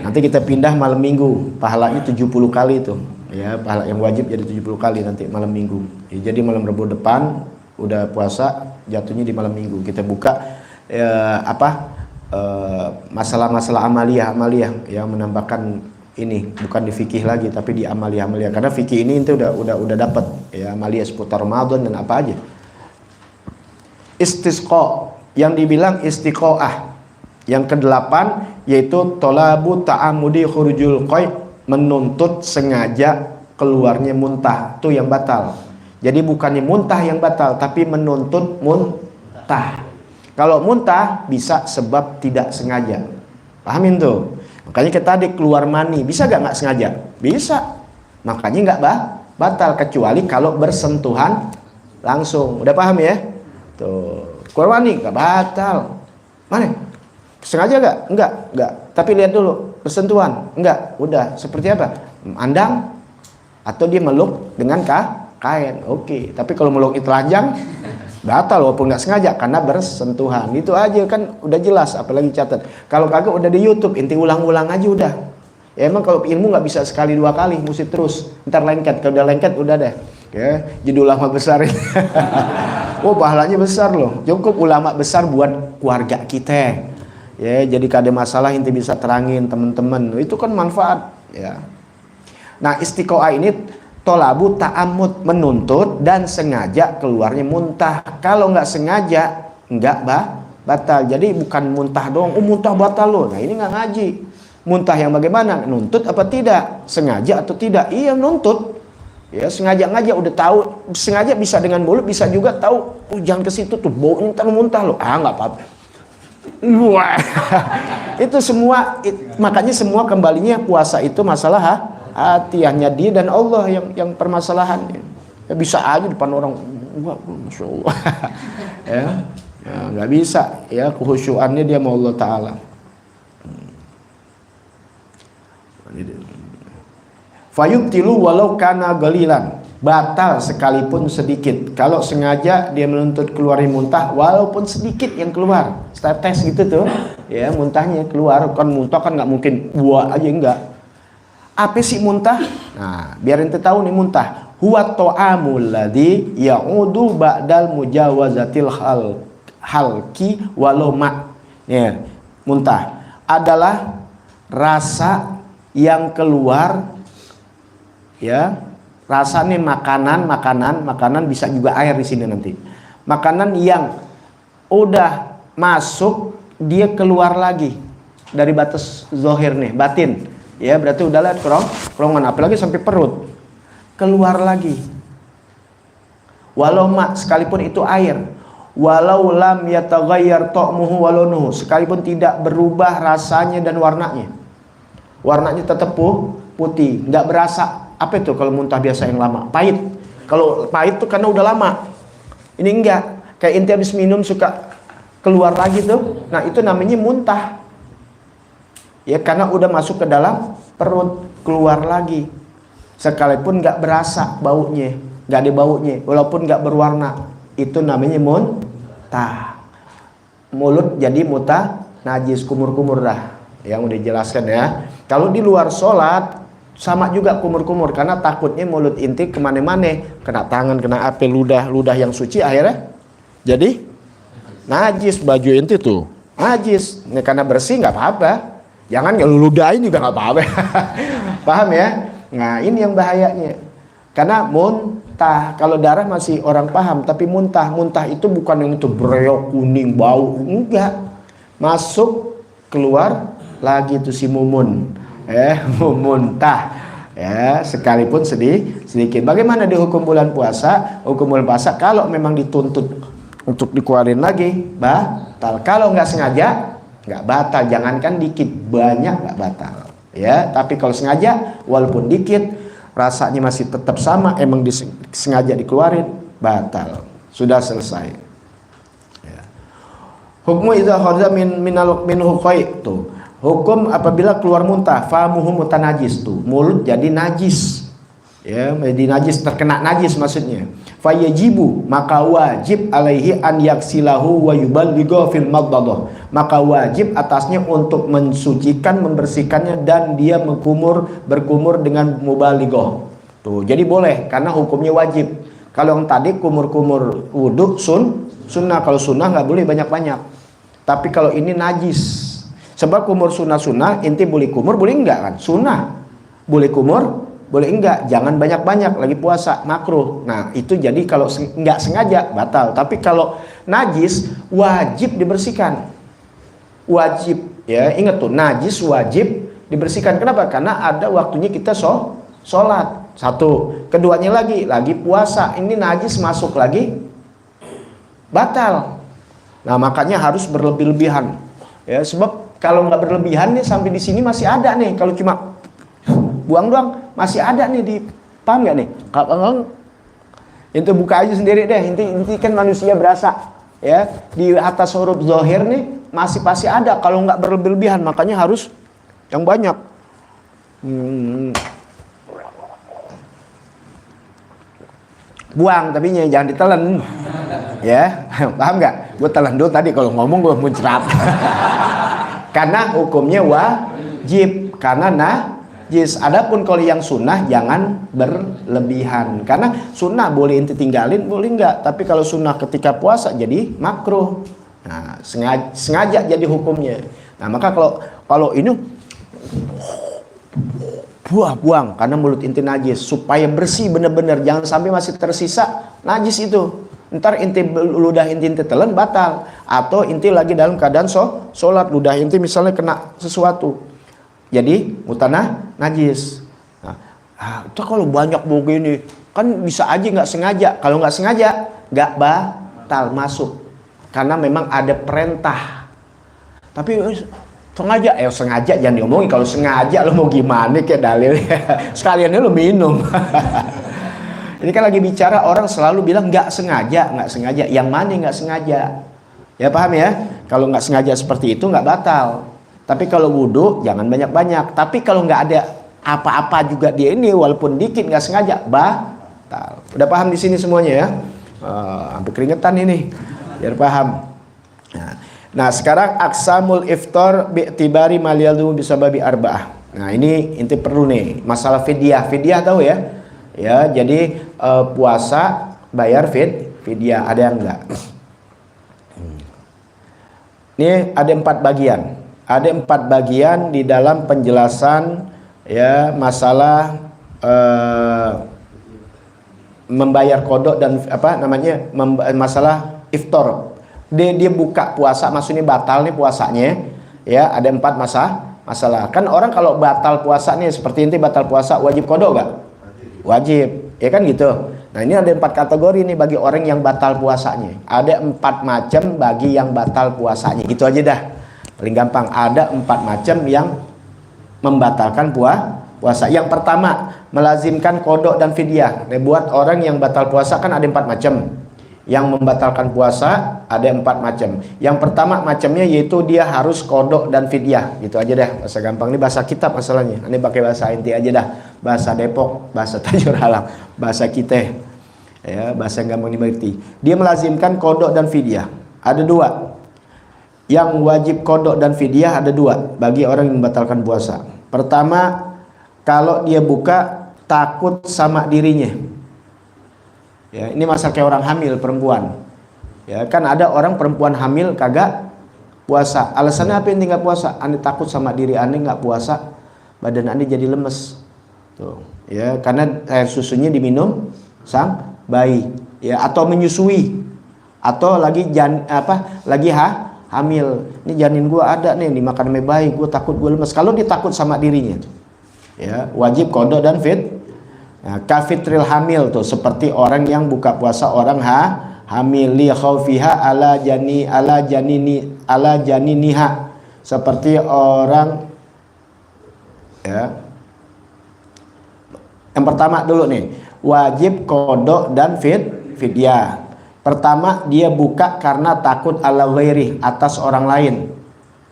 Nanti kita pindah malam minggu, pahalanya 70 kali itu, ya, pahala yang wajib jadi 70 kali nanti malam minggu. Ya, jadi malam Rabu depan udah puasa, jatuhnya di malam minggu. Kita buka masalah-masalah amaliyah yang menambahkan ini bukan di fikih lagi tapi di amaliyah karena fikih ini itu udah dapat ya amaliyah seputar Ramadan dan apa aja. Istisqa yang dibilang istiqoah yang ke-8 yaitu tolabu ta'amudi khurujul qai, menuntut sengaja keluarnya muntah, itu yang batal. Jadi bukannya muntah yang batal tapi menuntut muntah. Kalau muntah bisa sebab tidak sengaja, pahamin tuh. Makanya kita tadi keluar mani, bisa nggak sengaja? Bisa. Makanya nggak batal kecuali kalau bersentuhan langsung. Udah paham ya? Tuh keluar mani nggak batal. Mana? Sengaja nggak? Enggak. Tapi lihat dulu bersentuhan. Enggak. Udah. Seperti apa? Andang atau dia meluk dengan kain. Oke. Tapi kalau meluk telanjang batal walaupun nggak sengaja karena bersentuhan. Itu aja kan udah jelas, apalagi catat. Kalau kagak udah di YouTube, inti ulang-ulang aja udah. Ya emang kalau ilmu nggak bisa sekali dua kali, mesti terus. Ntar lengket, kalau udah lengket udah deh. Ya, jadi ulama besar ini. Oh pahalanya besar loh. Cukup ulama besar buat keluarga kita. Ya, jadi kalau ada masalah inti bisa terangin teman-teman. Itu kan manfaat. Ya. Nah istiqoah ini tolabu ta'amud, menuntut dan sengaja keluarnya muntah. Kalau nggak sengaja nggak batal. Jadi bukan muntah doang. Oh muntah batal loh. Nah ini nggak ngaji. Muntah yang bagaimana? Nuntut apa tidak? Sengaja atau tidak? Iya nuntut. Ya sengaja udah tahu. Sengaja bisa dengan mulut, bisa juga tahu. Oh jangan ke situ tuh, baunya ntar muntah loh. Ah nggak apa-apa. Wah. Itu semua. Makanya semua kembalinya puasa itu masalah hati, hanya dia dan Allah yang permasalahan. Ya, bisa aja depan orang, wah, masya Allah. Ya, nggak bisa. Ya, kehusyuannya dia mau Allah Taala. Fayubtilu walau kana galilan, batal sekalipun sedikit. Kalau sengaja dia menuntut keluarin muntah, walaupun sedikit yang keluar, tes gitu tuh, ya muntahnya keluar. Kan muntah kan nggak mungkin buah aja enggak. Apa sih muntah? Nah, biar ente tahu nih muntah. Huwa ta'amul ladzi ya'udu ba'dal mujawazatil halki walau ma. Ya, muntah adalah rasa yang keluar ya. Rasanya makanan bisa juga air di sini nanti. Makanan yang udah masuk dia keluar lagi dari batas zahir nih, batin. Ya berarti udah lihat kerongkongan, apalagi sampai perut keluar lagi. Walau mak, sekalipun itu air. Walau lam yataghayyar ta'muhu walunuhu, sekalipun tidak berubah rasanya dan warnanya. Warnanya tetap putih, nggak berasa. Apa itu kalau muntah biasa yang lama? Pahit. Kalau pahit tuh karena udah lama. Ini enggak. Kayak inti habis minum suka keluar lagi tuh. Nah itu namanya muntah. Ya karena udah masuk ke dalam perut, keluar lagi. Sekalipun nggak berasa baunya, nggak ada baunya, walaupun nggak berwarna, itu namanya Tah. Mulut jadi najis, kumur-kumur dah. Yang udah dijelaskan ya. Kalau di luar sholat sama juga kumur-kumur, karena takutnya mulut inti kemana-mana, kena tangan, kena apa, ludah yang suci akhirnya jadi najis. Baju inti tuh najis. Ini karena bersih nggak apa-apa. Jangan kalau ludahin juga nggak apa-apa. Paham ya? Nah ini yang bahayanya. Karena muntah, kalau darah masih orang paham, tapi muntah itu bukan yang itu bereok kuning bau, enggak. Masuk keluar lagi itu si mumun. Muntah. Ya, sekalipun sedikit. Bagaimana di hukum bulan puasa? Hukum bulan puasa kalau memang dituntut untuk dikeluarin lagi, batal. Kalau nggak sengaja, nggak batal. Jangankan dikit, banyak nggak batal. Ya, tapi kalau sengaja, walaupun dikit, rasanya masih tetap sama, emang sengaja dikeluarin, batal. Sudah selesai. Ya. Hukmu idza kharaja min huqai tuh. Hukum apabila keluar muntah, famuhu mutanajis tuh, mulut jadi najis. Ya, jadi najis, terkena najis maksudnya. Fayajibu, maka wajib alaihi an yaksilahu wa yuballigha fil maddadah. Maka wajib atasnya untuk mensucikan, membersihkannya, dan dia berkumur dengan mubalighah. Tuh, jadi boleh karena hukumnya wajib. Kalau yang tadi kumur-kumur wudu sunnah, kalau sunnah nggak boleh banyak-banyak. Tapi kalau ini najis. Sebab kumur sunnah, inti boleh kumur, boleh enggak kan? Sunnah boleh kumur, boleh enggak. Jangan banyak-banyak, lagi puasa, makruh. Nah itu jadi kalau enggak sengaja, batal. Tapi kalau najis, wajib dibersihkan. Wajib, ya ingat tuh, najis wajib dibersihkan. Kenapa? Karena ada waktunya kita sholat. Satu. Keduanya lagi puasa. Ini najis masuk lagi, batal. Nah makanya harus berlebih-lebihan. Ya sebab kalau nggak berlebihan nih sampai di sini masih ada nih. Kalau cuma buang doang masih ada nih di, paham nggak nih? Kalau itu buka aja sendiri deh. Inti kan manusia berasa ya di atas huruf zahir nih masih pasti ada. Kalau nggak berlebihan makanya harus yang banyak. Buang tapi jangan ditelan. Ya paham nggak? Gue telan dulu tadi kalau ngomong gue muncrat. Karena hukumnya wajib, karena najis. Adapun kalau yang sunnah jangan berlebihan. Karena sunnah boleh inti tinggalin, boleh enggak. Tapi kalau sunnah ketika puasa jadi makruh. Nah, sengaja jadi hukumnya. Nah, maka kalau ini buang karena mulut inti najis supaya bersih benar-benar, jangan sampai masih tersisa najis itu. Ntar inti ludah inti telan batal, atau inti lagi dalam keadaan sholat, ludah inti misalnya kena sesuatu jadi mutanah najis. Nah, itu kalau banyak begini kan bisa aja nggak sengaja. Kalau nggak sengaja nggak batal masuk karena memang ada perintah. Tapi sengaja jangan diomongin. Kalau sengaja lo mau gimana kayak dalilnya sekaliannya lo minum. Ini kan lagi bicara orang selalu bilang nggak sengaja. Yang mana nggak sengaja? Ya paham ya? Kalau nggak sengaja seperti itu nggak batal. Tapi kalau wudhu jangan banyak-banyak. Tapi kalau nggak ada apa-apa juga dia ini walaupun dikit nggak sengaja batal. Udah paham di sini semuanya ya? Hampir keringetan ini. Biar paham. Nah sekarang aksamul iftar bi'tibari maliyadu bisababi arba'ah. Nah ini inti perlu nih masalah fidyah. Fidyah tahu ya? Ya, jadi puasa bayar fidyah, ada yang enggak? Ini ada 4 bagian. Ada 4 bagian di dalam penjelasan ya masalah membayar kodok dan masalah iftar. Dia buka puasa, maksudnya batal nih puasanya. Ya, ada 4 masalah. Kan orang kalau batal puasa nih seperti ini batal puasa wajib kodok enggak? Wajib, ya kan gitu. Nah ini ada 4 kategori nih bagi orang yang batal puasanya. Ada 4 macam bagi yang batal puasanya. Gitu aja dah. Paling gampang. Ada 4 macam yang membatalkan puasa. Yang pertama, melazimkan kodok dan fidyah. Nah, buat orang yang batal puasa kan ada 4 macam. Yang membatalkan puasa ada 4 macam. Yang pertama macamnya yaitu dia harus kodok dan fidyah. Gitu aja dah, bahasa gampang. Ini bahasa kitab masalahnya. Ini pakai bahasa inti aja dah. Bahasa Depok, bahasa Tajur Halang, bahasa kita. Ya, bahasa yang gampang dimengerti. Dia melazimkan kodok dan fidyah. Ada dua. Yang wajib qada dan fidyah ada dua bagi orang yang membatalkan puasa. Pertama, kalau dia buka takut sama dirinya. Ya, ini masalah kayak orang hamil perempuan. Ya, kan ada orang perempuan hamil kagak puasa. Alasannya apa yang nggak puasa? Ane takut sama diri ane nggak puasa, badan ane jadi lemes. Tuh, ya, karena air susunya diminum sang bayi, ya, atau menyusui, atau lagi hamil. Ini janin gua ada nih dimakan sama bayi, gua takut gua lemes. Kalau dia takut sama dirinya, ya, wajib qada dan nah, kafitril hamil tuh, seperti orang yang buka puasa orang hamil li khaufiha ala janiniha, seperti orang, ya. Yang pertama dulu nih, wajib qada dan fidyah. Pertama, dia buka karena takut ala ghairi, atas orang lain.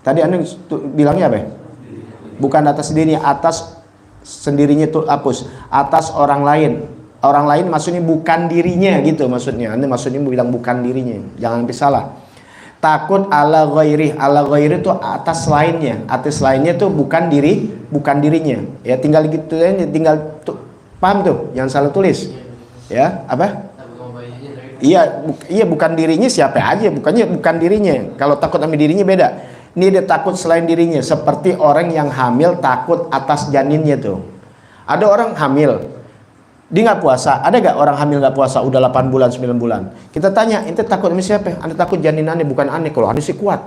Tadi ane bilangnya apa? Bukan atas dirinya, atas sendirinya itu hapus, atas orang lain. Orang lain maksudnya bukan dirinya gitu maksudnya. Ane maksudnya bilang bukan dirinya. Jangan sampai salah. Takut ala ghairi. Ala ghairi itu atas lainnya. Atas lainnya itu bukan dirinya. Ya tinggal gitu aja, tinggal paham tuh, jangan salah tulis. Ya, apa? Iya, bukan dirinya siapa aja, bukan dirinya. Kalau takut sama dirinya beda. Ini dia takut selain dirinya, seperti orang yang hamil takut atas janinnya tuh. Ada orang hamil, dia nggak puasa. Ada gak orang hamil nggak puasa udah 8 bulan, 9 bulan? Kita tanya, ente takut sama siapa? Anda takut janin ane, bukan ane. Kalau ane sih kuat.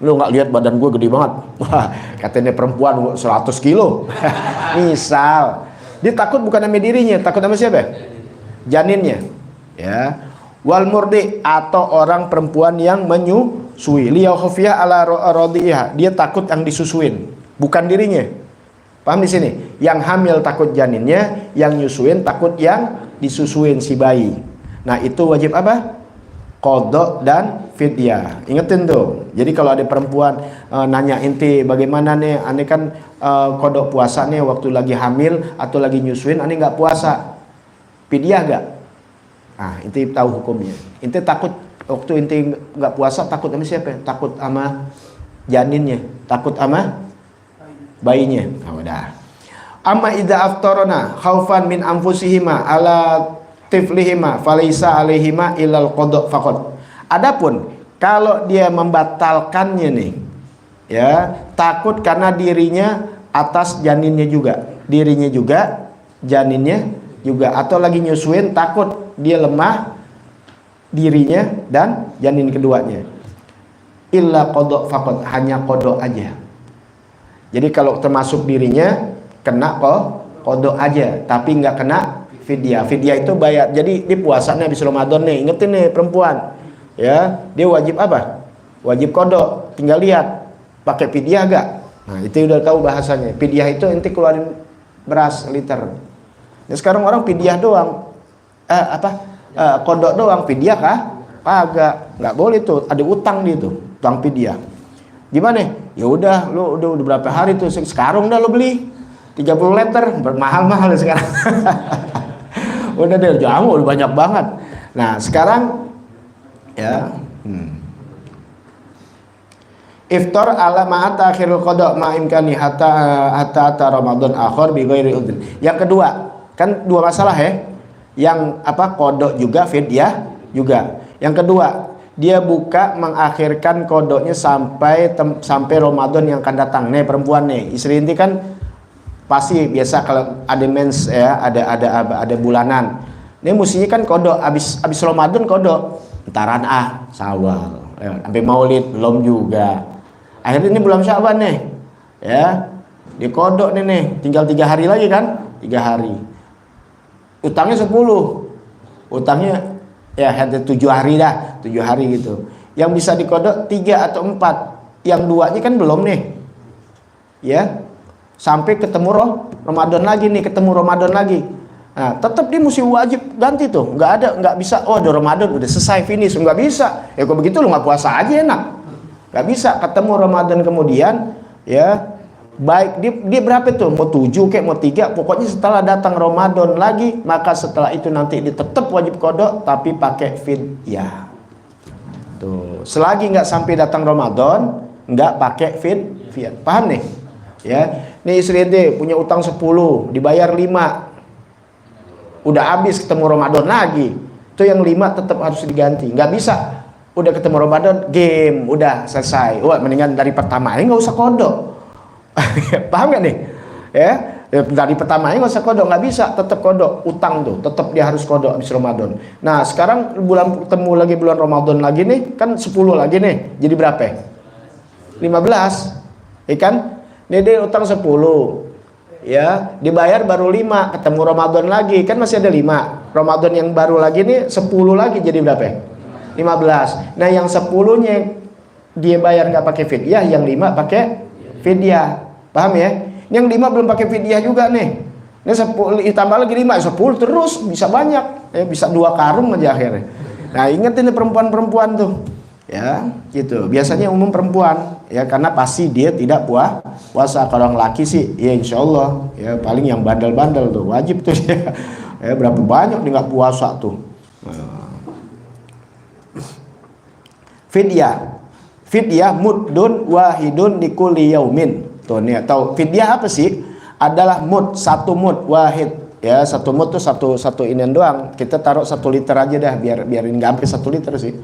Lu nggak lihat badan gue gede banget. Wah, katanya perempuan 100 kilo. Misal, dia takut bukan sama dirinya, takut sama siapa? Janinnya. Ya. Wal murdi, atau orang perempuan yang menyusui, liyau khafiyah ala radiha, dia takut yang disusuin, bukan dirinya. Paham di sini? Yang hamil takut janinnya, yang nyusuin takut yang disusuin si bayi. Nah, itu wajib apa? Qada dan fidyah. Ingetin tuh. Jadi kalau ada perempuan nanya inti bagaimana nih, ane kan qada puasa nih waktu lagi hamil atau lagi nyusuin, ane nggak puasa, fidyah gak? Nah, inti tahu hukumnya. Inti takut waktu inti nggak puasa, takut sama siapa? Takut sama janinnya, takut sama bayinya. Nah, udah. Amma idza aftarana khaufan min anfusihima ala tiflihima falaisa alaihima ilal qada faqad. Adapun kalau dia membatalkannya nih, ya, takut karena dirinya atas janinnya juga, dirinya juga, janinnya juga, atau lagi nyusuin takut dia lemah dirinya dan janin keduanya. Illa qada faqad, hanya qada aja. Jadi kalau termasuk dirinya kena qada aja, tapi nggak kena fidyah. Fidyah itu bayar. Jadi di puasanya habis Ramadan nih, ingetin nih perempuan, ya, dia wajib apa? Wajib qada. Tinggal lihat pakai fidyah gak? Nah, itu udah tahu bahasanya. Fidyah itu inti keluarin beras liter. Nah, sekarang orang fidyah doang. Qada doang, fidyah kah? Kagak, nggak boleh tuh, ada utang di itu, utang fidyah. Gimana? Ya udah, lu udah berapa hari tuh sekarang udah lu beli 30 liter, mahal-mahal sekarang. Udah deh, jamu udah banyak banget. Nah, sekarang ya iftar ala ma'ata akhirul qada ma'imkani hatta Ramadan akhir bi ghairi udhrin. Yang kedua, kan dua masalah ya. Yang apa, qada juga, fidyah juga. Yang kedua, dia buka mengakhirkan qadanya sampai Ramadan yang akan datang. Nih perempuan nih, istri inti kan pasti biasa kalau ada mens ya, ada bulanan. Ini mestinya kan qada habis Ramadan qada. Entaran Syawal. Sampai Maulid belum juga. Akhirnya ini bulan Sya'ban nih. Ya. Di qada nih, tinggal 3 hari lagi kan? 3 hari. Utangnya 10. Utangnya ya ada 7 hari dah, 7 hari gitu. Yang bisa diqada 3 atau 4. Yang 2-nya kan belum nih. Ya. Sampai ketemu Ramadan lagi nih, ketemu Ramadan lagi. Nah, tetap dia mesti wajib ganti tuh. Nggak bisa, oh udah Ramadan udah selesai finish, nggak bisa. Ya kalau begitu lu nggak puasa aja enak. Nggak bisa, ketemu Ramadan kemudian ya. Baik dia berapa tuh, mau 7 kayak mau 3, pokoknya setelah datang Ramadan lagi, maka setelah itu nanti dia tetap wajib qada tapi pakai fidyah. Tuh, selagi nggak sampai datang Ramadan, nggak pakai fidyah. Paham nih? Ya, nih istri ente punya utang 10, dibayar 5. Udah habis ketemu Ramadan lagi. Itu yang 5 tetap harus diganti. Nggak bisa. Udah ketemu Ramadan, game, udah selesai. Wah, mendingan dari pertama ini nggak usah kodok. Paham nggak nih? Ya, dari pertamanya nggak usah kodok, nggak bisa, tetap kodok utang tuh, tetap dia harus kodok habis Ramadan. Nah sekarang bulan ketemu lagi bulan Ramadan lagi nih, kan 10 lagi nih, jadi berapa? 15, kan? Nih dia utang 10, ya dibayar baru 5, ketemu Ramadan lagi, kan masih ada 5. Ramadan yang baru lagi nih 10 lagi, jadi berapa? 15. Nah yang 10-nya dia bayar nggak pakai fidyah, yang 5 pakai fidyah. Paham ya? Yang 5 belum pakai fidyah juga nih. Ini 10 ditambah lagi 5, 10 terus bisa banyak. Ya, bisa 2 karung aja akhirnya. Nah, ingat ini perempuan-perempuan tuh. Ya, gitu. Biasanya umum perempuan, ya karena pasti dia tidak puasa. Kalau yang laki sih, ya insya Allah, ya paling yang bandel-bandel tuh wajib tuh ya. Ya berapa banyak dia nggak puasa tuh. Nah. Fidyah muddun wahidun likulli yaumin. Tuh nih, tahu fidyah apa sih? Adalah mud, 1 mud wahid. Ya, 1 mud tuh satu inian doang. Kita taruh 1 liter aja dah, biar nggak sampai 1 liter sih.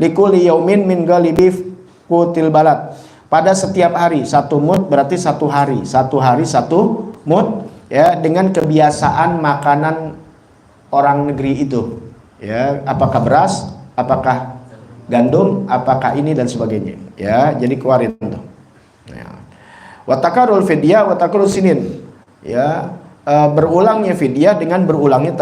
Likulli yaumin min ghalibi qutil balad. Pada setiap hari 1 mud berarti 1 hari. 1 hari 1 mud, ya, dengan kebiasaan makanan orang negeri itu. Ya, apakah beras, apakah gandum, apakah ini dan sebagainya. Ya, jadi keluarin tuh. Ya. Watakarul fidyah watakarul sinin, ya, berulangnya fidyah dengan berulangnya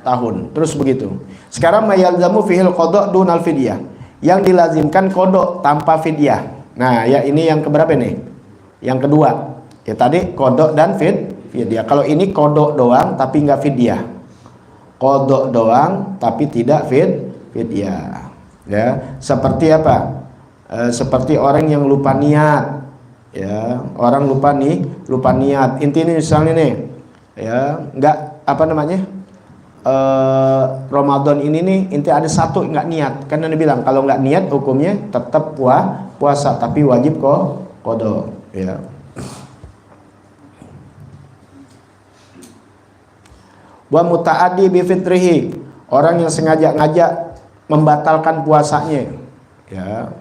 tahun, terus begitu. Sekarang mayalzamu fihil qada' dunal fidyah, yang dilazimkan kodok tanpa fidyah. Nah ya ini yang keberapa nih? Yang kedua. Ya tadi kodok dan fidyah. Kalau ini kodok doang tapi nggak fidyah, kodok doang tapi tidak fidyah. Ya seperti apa? Seperti orang yang lupa niat. Ya, orang lupa niat. Intinya misalnya nih, ya, nggak apa namanya, Ramadan ini nih, inti ada 1 nggak niat. Kan Anda bilang kalau nggak niat hukumnya tetap puasa, tapi wajib qada. Ya. Wa muta'addi bi fitrihi, orang yang sengaja membatalkan puasanya. Ya.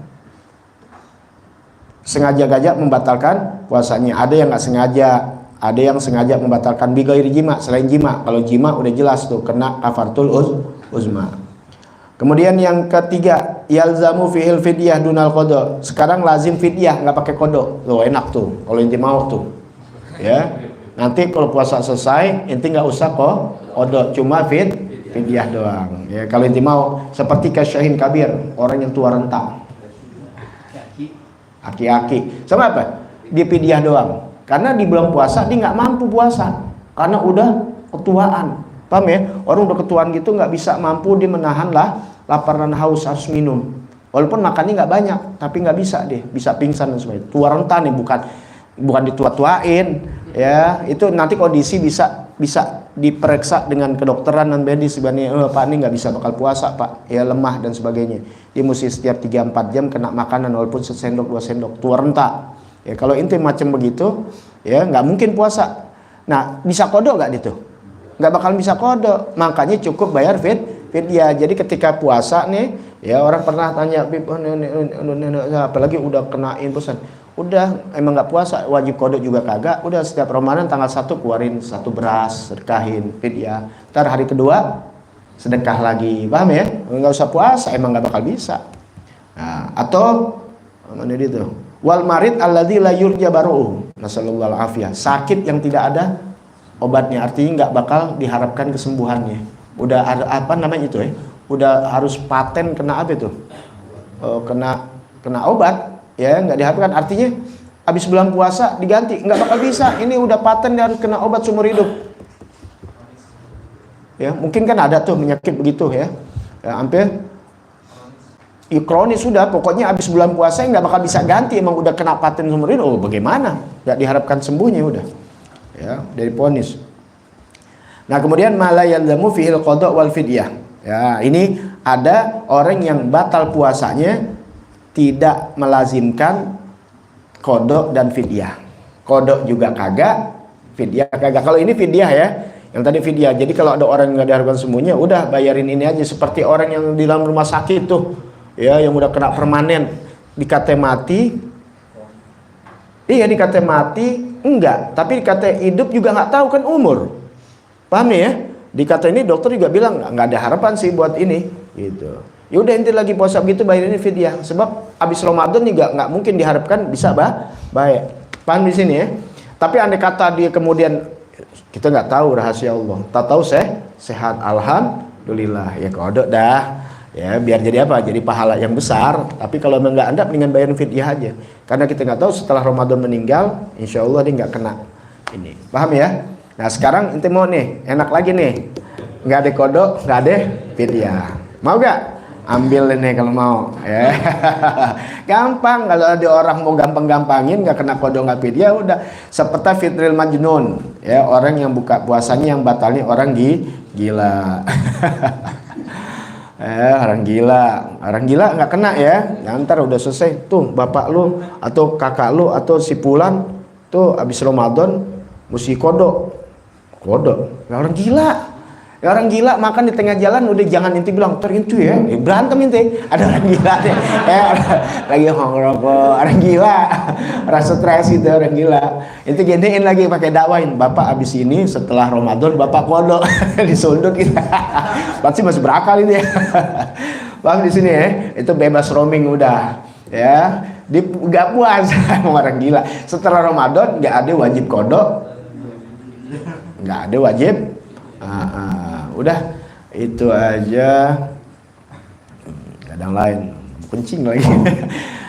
Sengaja-gaja membatalkan puasanya. Ada yang nggak sengaja, ada yang sengaja membatalkan bighairi jima, selain jima. Kalau jima udah jelas tuh kena kafaratul uzma. Kemudian yang ketiga, yalzamu fihil fidyah dunal qada. Sekarang lazim fidyah, nggak pakai qada. Loh enak tuh kalau inti mau tuh. Ya. Nanti kalau puasa selesai, inti nggak usah qada, cuma fidyah doang. Ya, kalau inti mau seperti kasyahin kabir, orang yang tua renta. Aki-aki sama apa? Dia fidyah doang karena di bulan puasa dia nggak mampu puasa karena udah ketuaan. Paham ya? Orang udah ketuaan gitu nggak bisa mampu dia menahan lapar dan haus, harus minum walaupun makannya nggak banyak tapi nggak bisa, dia bisa pingsan dan sebagainya. Tua renta nih, bukan ditua-tuain ya, itu nanti kondisi bisa diperiksa dengan kedokteran dan medis sebenarnya. Pak ini nggak bisa bakal puasa Pak, ya lemah dan sebagainya. Dia mesti setiap 3-4 jam kena makanan walaupun 1 sendok 2 sendok. Tua renta ya, kalau inti macam begitu ya nggak mungkin puasa. Nah bisa kodok nggak itu? Nggak bakal bisa kodok, makanya cukup bayar fidyah. Jadi ketika puasa nih ya, orang pernah tanya, apalagi udah kenain pesan, udah emang nggak puasa wajib kodok juga kagak, udah setiap Ramadan tanggal 1 keluarin 1 beras, sedekahin fidyah, ntar hari kedua sedekah lagi. Paham ya? Nggak usah puasa, emang nggak bakal bisa. Nah, atau mana dia tuh, wal marid alladzi la yurja baru'u, nasallallahu alafiyah, sakit yang tidak ada obatnya, artinya nggak bakal diharapkan kesembuhannya. Udah ada apa namanya itu ya, udah harus paten kena apa itu, kena obat ya, nggak diharapkan, artinya habis bulan puasa diganti, nggak bakal bisa, ini udah paten dia harus kena obat seumur hidup. Ya mungkin kan ada tuh penyakit begitu ya, hampir kronis sudah, pokoknya habis bulan puasa nggak bakal bisa ganti, emang udah kena paten seumur hidup. Oh bagaimana, nggak diharapkan sembuhnya udah ya, dari ponis. Nah kemudian mala yalzamu fihil qada wal fidyah, Ya, ini ada orang yang batal puasanya tidak melazimkan qada dan fidyah. Qada juga kagak, fidyah kagak. Kalau ini fidyah ya, yang tadi fidyah. Jadi kalau ada orang yang nggak diharapkan semuanya, udah bayarin ini aja. Seperti orang yang di dalam rumah sakit tuh, ya, yang udah kena permanen, dikata mati. Iya, dikata mati, enggak. Tapi dikata hidup juga nggak tahu kan umur. Paham nih ya? Dikata ini dokter juga bilang nggak ada harapan sih buat ini, gitu. Ya udah inti lagi puasa begitu bayarin fidyah. Sebab habis Ramadan juga nggak mungkin diharapkan bisa baik. Paham di sini ya? Tapi andai kata dia kemudian kita nggak tahu rahasia Allah. Tak tahu sehat, alhamdulillah. Ya kodok dah. Ya biar jadi apa? Jadi pahala yang besar. Tapi kalau memang nggak ada, mendingan bayarin fidyah aja. Karena kita nggak tahu setelah Ramadan meninggal, insya Allah dia nggak kena ini. Paham ya? Nah sekarang inti mau nih, enak lagi nih, nggak ada kodok, nggak ada fidyah. Mau gak? Ambil ini kalau mau. Ya. Gampang, kalau ada orang mau gampang-gampangin, nggak kena kodok nggak fidyah, udah. Seperti fitril majnun, ya orang yang buka puasanya yang batalnya orang gila. Orang gila nggak kena ya. Ntar udah selesai tuh bapak lu atau kakak lu atau si Pulan tuh abis Ramadan mesti kodok. Ya orang gila makan di tengah jalan udah jangan inti bilang terintu ya, berantem inti. Ada orang gila deh, lagi ngerokok, orang gila, rasa stres itu orang gila. Inti gedein lagi pakai dakwain, bapak abis ini setelah Ramadan bapak kodok disunduk gitu. Pasti masih berakal ini ya. Bang di sini ya, itu bebas roaming udah, ya. Nggak puas sama orang gila. Setelah Ramadan nggak ada wajib kodok. Nggak ada wajib, udah itu aja. Kadang lain kencing lagi.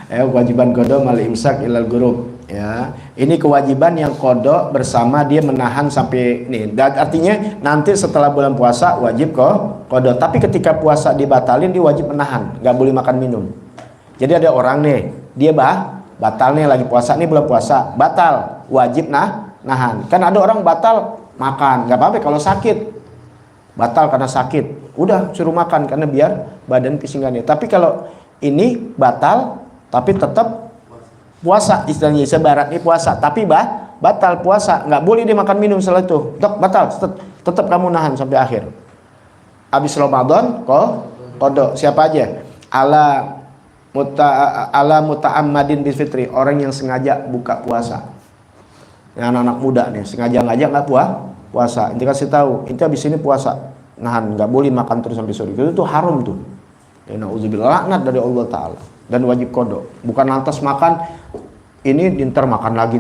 Kewajiban kodok mal imsak ilal ghurub, ya. Ini kewajiban yang kodok bersama dia menahan sampai nih. Artinya nanti setelah bulan puasa wajib kodok. Tapi ketika puasa dibatalin dia wajib menahan, nggak boleh makan minum. Jadi ada orang nih, dia batal nih lagi puasa nih bulan puasa, batal, wajib nahan. Kan ada orang batal makan, nggak apa-apa kalau sakit, batal karena sakit, udah suruh makan karena biar badan kesingannya. Tapi kalau ini batal tapi tetap puasa, istilahnya sebarat ini puasa tapi batal puasa, nggak boleh dia makan minum setelah itu, batal, tetap kamu nahan sampai akhir. Habis Ramadan kodok. Siapa aja? ala muta'ammadin bil fitri, orang yang sengaja buka puasa. Yang anak-anak muda nih sengaja ngajak nggak puasa, inti kasih tahu, inti habis ini puasa, nahan, nggak boleh makan terus sampai sore. Itu tuh haram tuh. Ya nauzubillah, laknat dari Allah Taala, dan wajib kodok. Bukan lantas makan ini, ntar makan lagi,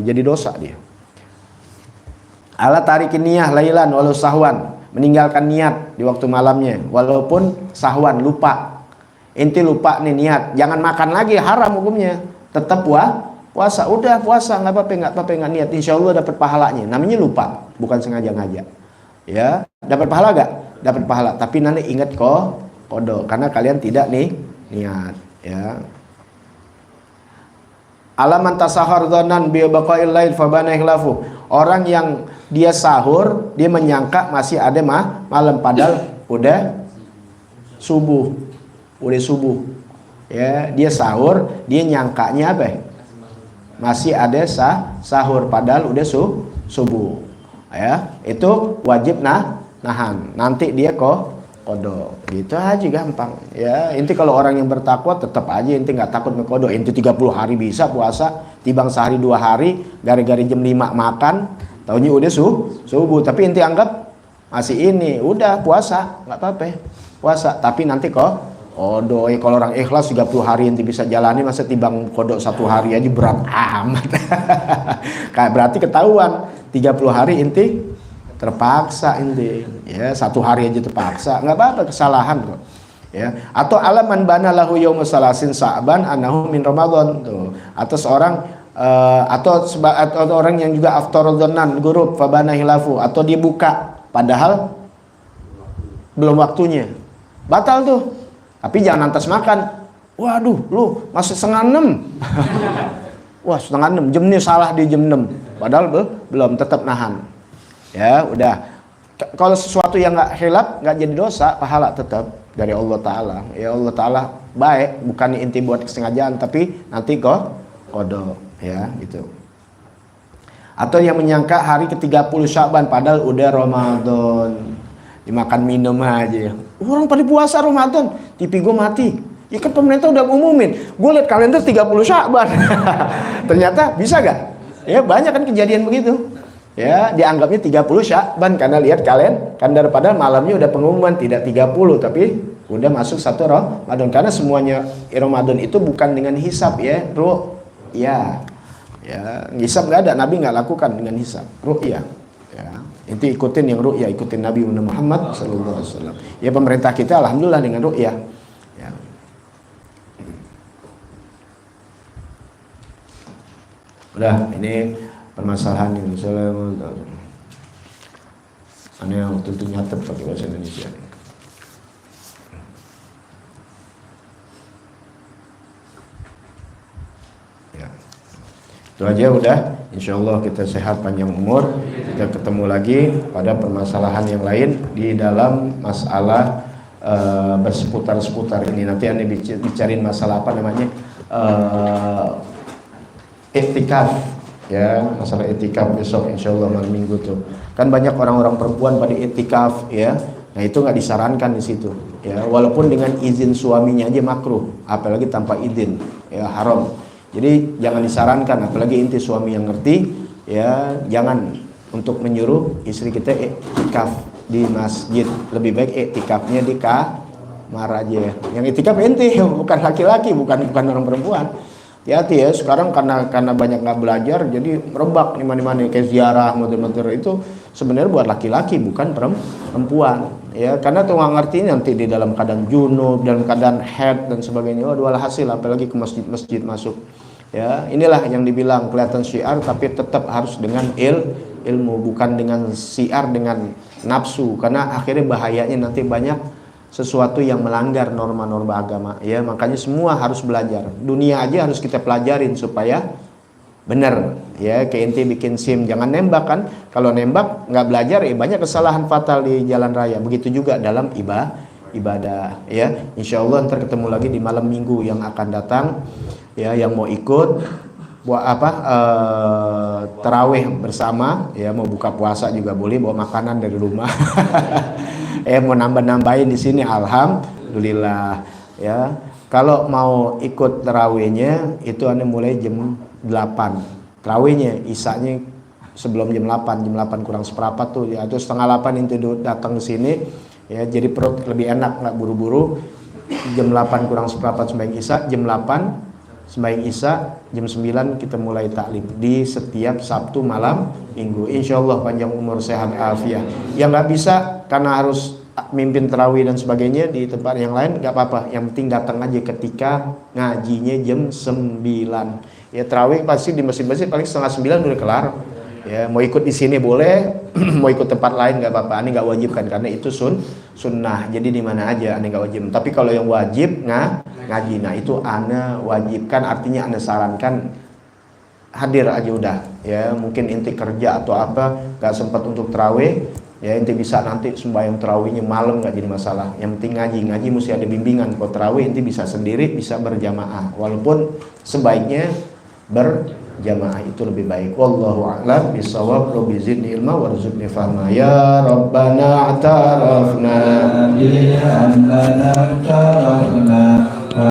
jadi dosa dia. Ala tarikin niyah lailan walau sahwan, meninggalkan niat di waktu malamnya walaupun sahwan, lupa. Inti lupa nih niat, jangan makan lagi, haram hukumnya. Tetap puasa, udah puasa nggak apa-apa nggak niat, insya Allah dapat pahalanya. Namanya lupa, bukan sengaja ngajak. Ya, dapat pahala nggak? Dapat pahala. Tapi nanti ingat kodok, karena kalian tidak nih niat. Ya. Alaman tasahar dzanan bi baqa'il lail fabana ikhlafu. Orang yang dia sahur, dia menyangka masih ada malam, padahal udah subuh. Ya, dia sahur, dia nyangkanya apa? Masih ada sahur, padahal udah subuh. Ya, itu wajib nahan. Nanti dia kodok. Gitu aja gampang. Ya, inti kalau orang yang bertakwa tetap aja inti nggak takut kodok. Inti 30 hari bisa puasa, tibang sehari 2 hari, gara-gara jam 5 makan, taunya udah subuh. Tapi inti anggap masih ini, udah puasa, nggak apa-apa. Puasa, tapi nanti kodok. Kalau orang ikhlas 30 hari inti bisa jalani, masa tibang kodok 1 hari aja berat amat. Kayak berarti ketahuan 30 hari inti terpaksa inti, ya 1 hari aja terpaksa, nggak apa-apa, kesalahan kok. Ya, atau alaman bana lahu yaumus salasin sa'ban anahu min ramadan tuh. Atau seorang atau orang yang juga aftarodzonan ghurub fabana hilafu, atau dia buka padahal belum waktunya, batal tuh. Tapi jangan lantas makan. Waduh, lu masih 5:30. Wah, 5:30, jamnya salah di jam 6. Padahal belum, tetap nahan. Ya, udah. Kalau sesuatu yang nggak khilaf, nggak jadi dosa, pahala tetap dari Allah Ta'ala. Ya Allah Ta'ala baik, bukan inti buat kesengajaan, tapi nanti kodok, ya gitu. Atau yang menyangka hari ke-30 Sya'ban padahal udah Ramadan, dimakan minum aja. Orang pada puasa Ramadan, TV gue mati. Ya kan pemerintah udah umumin. Gue liat kalender 30 Sya'ban. Ternyata bisa gak? Ya banyak kan kejadian begitu. Ya dianggapnya 30 Sya'ban karena lihat kalender, padahal malamnya udah pengumuman tidak 30 tapi udah masuk 1 Ramadan. Karena semuanya Ramadan itu bukan dengan hisab ya, ru'yah. Ya, hisab nggak ada, Nabi nggak lakukan dengan hisab, ru'yah. Ya, inti ikutin yang ru'yah, ikutin Nabi Muhammad sallallahu alaihi wasallam. Ya pemerintah kita alhamdulillah dengan ru'yah. Ya. Udah, ini permasalahan yang misalnya aneh yang tentu nyatet pakai bahasa Indonesia. Itu aja udah, insya Allah kita sehat panjang umur. Kita ketemu lagi pada permasalahan yang lain di dalam masalah berseputar-seputar ini. Nanti Anda bicarain masalah apa namanya, iktikaf ya, masalah iktikaf besok insya Allah malam minggu tuh. Kan banyak orang-orang perempuan pada iktikaf ya. Nah itu nggak disarankan di situ ya, walaupun dengan izin suaminya aja makruh, apalagi tanpa izin ya haram. Jadi jangan disarankan, apalagi inti suami yang ngerti ya, jangan untuk menyuruh istri kita iktikaf di masjid. Lebih baik iktikafnya di kamar aja. Yang iktikaf inti bukan laki-laki, bukan orang perempuan. Hati-hati ya, sekarang karena banyak nggak belajar jadi merebak di mana-mana kayak ziarah motor-motor itu sebenarnya buat laki-laki bukan perempuan ya, karena tuh nggak ngerti nanti di dalam keadaan junub, dalam keadaan haid dan sebagainya. Waduh alhasil apalagi ke masjid-masjid masuk ya. Inilah yang dibilang kelihatan syiar tapi tetap harus dengan ilmu, bukan dengan syiar dengan nafsu, karena akhirnya bahayanya nanti banyak sesuatu yang melanggar norma-norma agama ya. Makanya semua harus belajar, dunia aja harus kita pelajarin supaya benar ya. Kayak inti bikin SIM, jangan nembak kan, kalau nembak nggak belajar ya banyak kesalahan fatal di jalan raya. Begitu juga dalam ibadah ya. Insya Allah ntar ketemu lagi di malam minggu yang akan datang ya. Yang mau ikut buat apa, tarawih bersama ya, mau buka puasa juga boleh, bawa makanan dari rumah. Mau nambah-nambahin di sini alhamdulillah ya. Kalau mau ikut tarawihnya itu Anda mulai jam 8 tarawihnya, isanya sebelum jam 8 kurang seperempat tuh ya, atau setengah 8 itu datang ke sini ya, jadi perut lebih enak, nggak buru-buru. Jam 8 kurang seperempat sembahyang isya, jam 8 sembahyang isya, jam 9 kita mulai taklim di setiap Sabtu malam minggu. Insya Allah panjang umur sehat afiah. Yang nggak bisa karena harus mimpin tarawih dan sebagainya di tempat yang lain nggak apa-apa, yang penting datang aja ketika ngajinya jam 9 ya. Tarawih pasti di masjid-masjid paling setengah 9 udah kelar ya. Mau ikut di sini boleh, mau ikut tempat lain nggak apa-apa. Ini nggak wajib kan, karena itu sunnah, jadi di mana aja Anda nggak wajib. Tapi kalau yang wajib ngaji, nah itu Anda wajibkan, artinya Anda sarankan hadir aja udah ya. Mungkin inti kerja atau apa nggak sempat untuk tarawih ya, inti bisa nanti sembahyang tarawihnya malam nggak jadi masalah. Yang penting ngaji mesti ada bimbingan. Kalau tarawih inti bisa sendiri, bisa berjamaah, walaupun sebaiknya berjamaah itu lebih baik. Wallahu a'lam bishawab. Rabbi zidni ilma warzuqni fahma. Ya Rabbana a'tarafna bi annana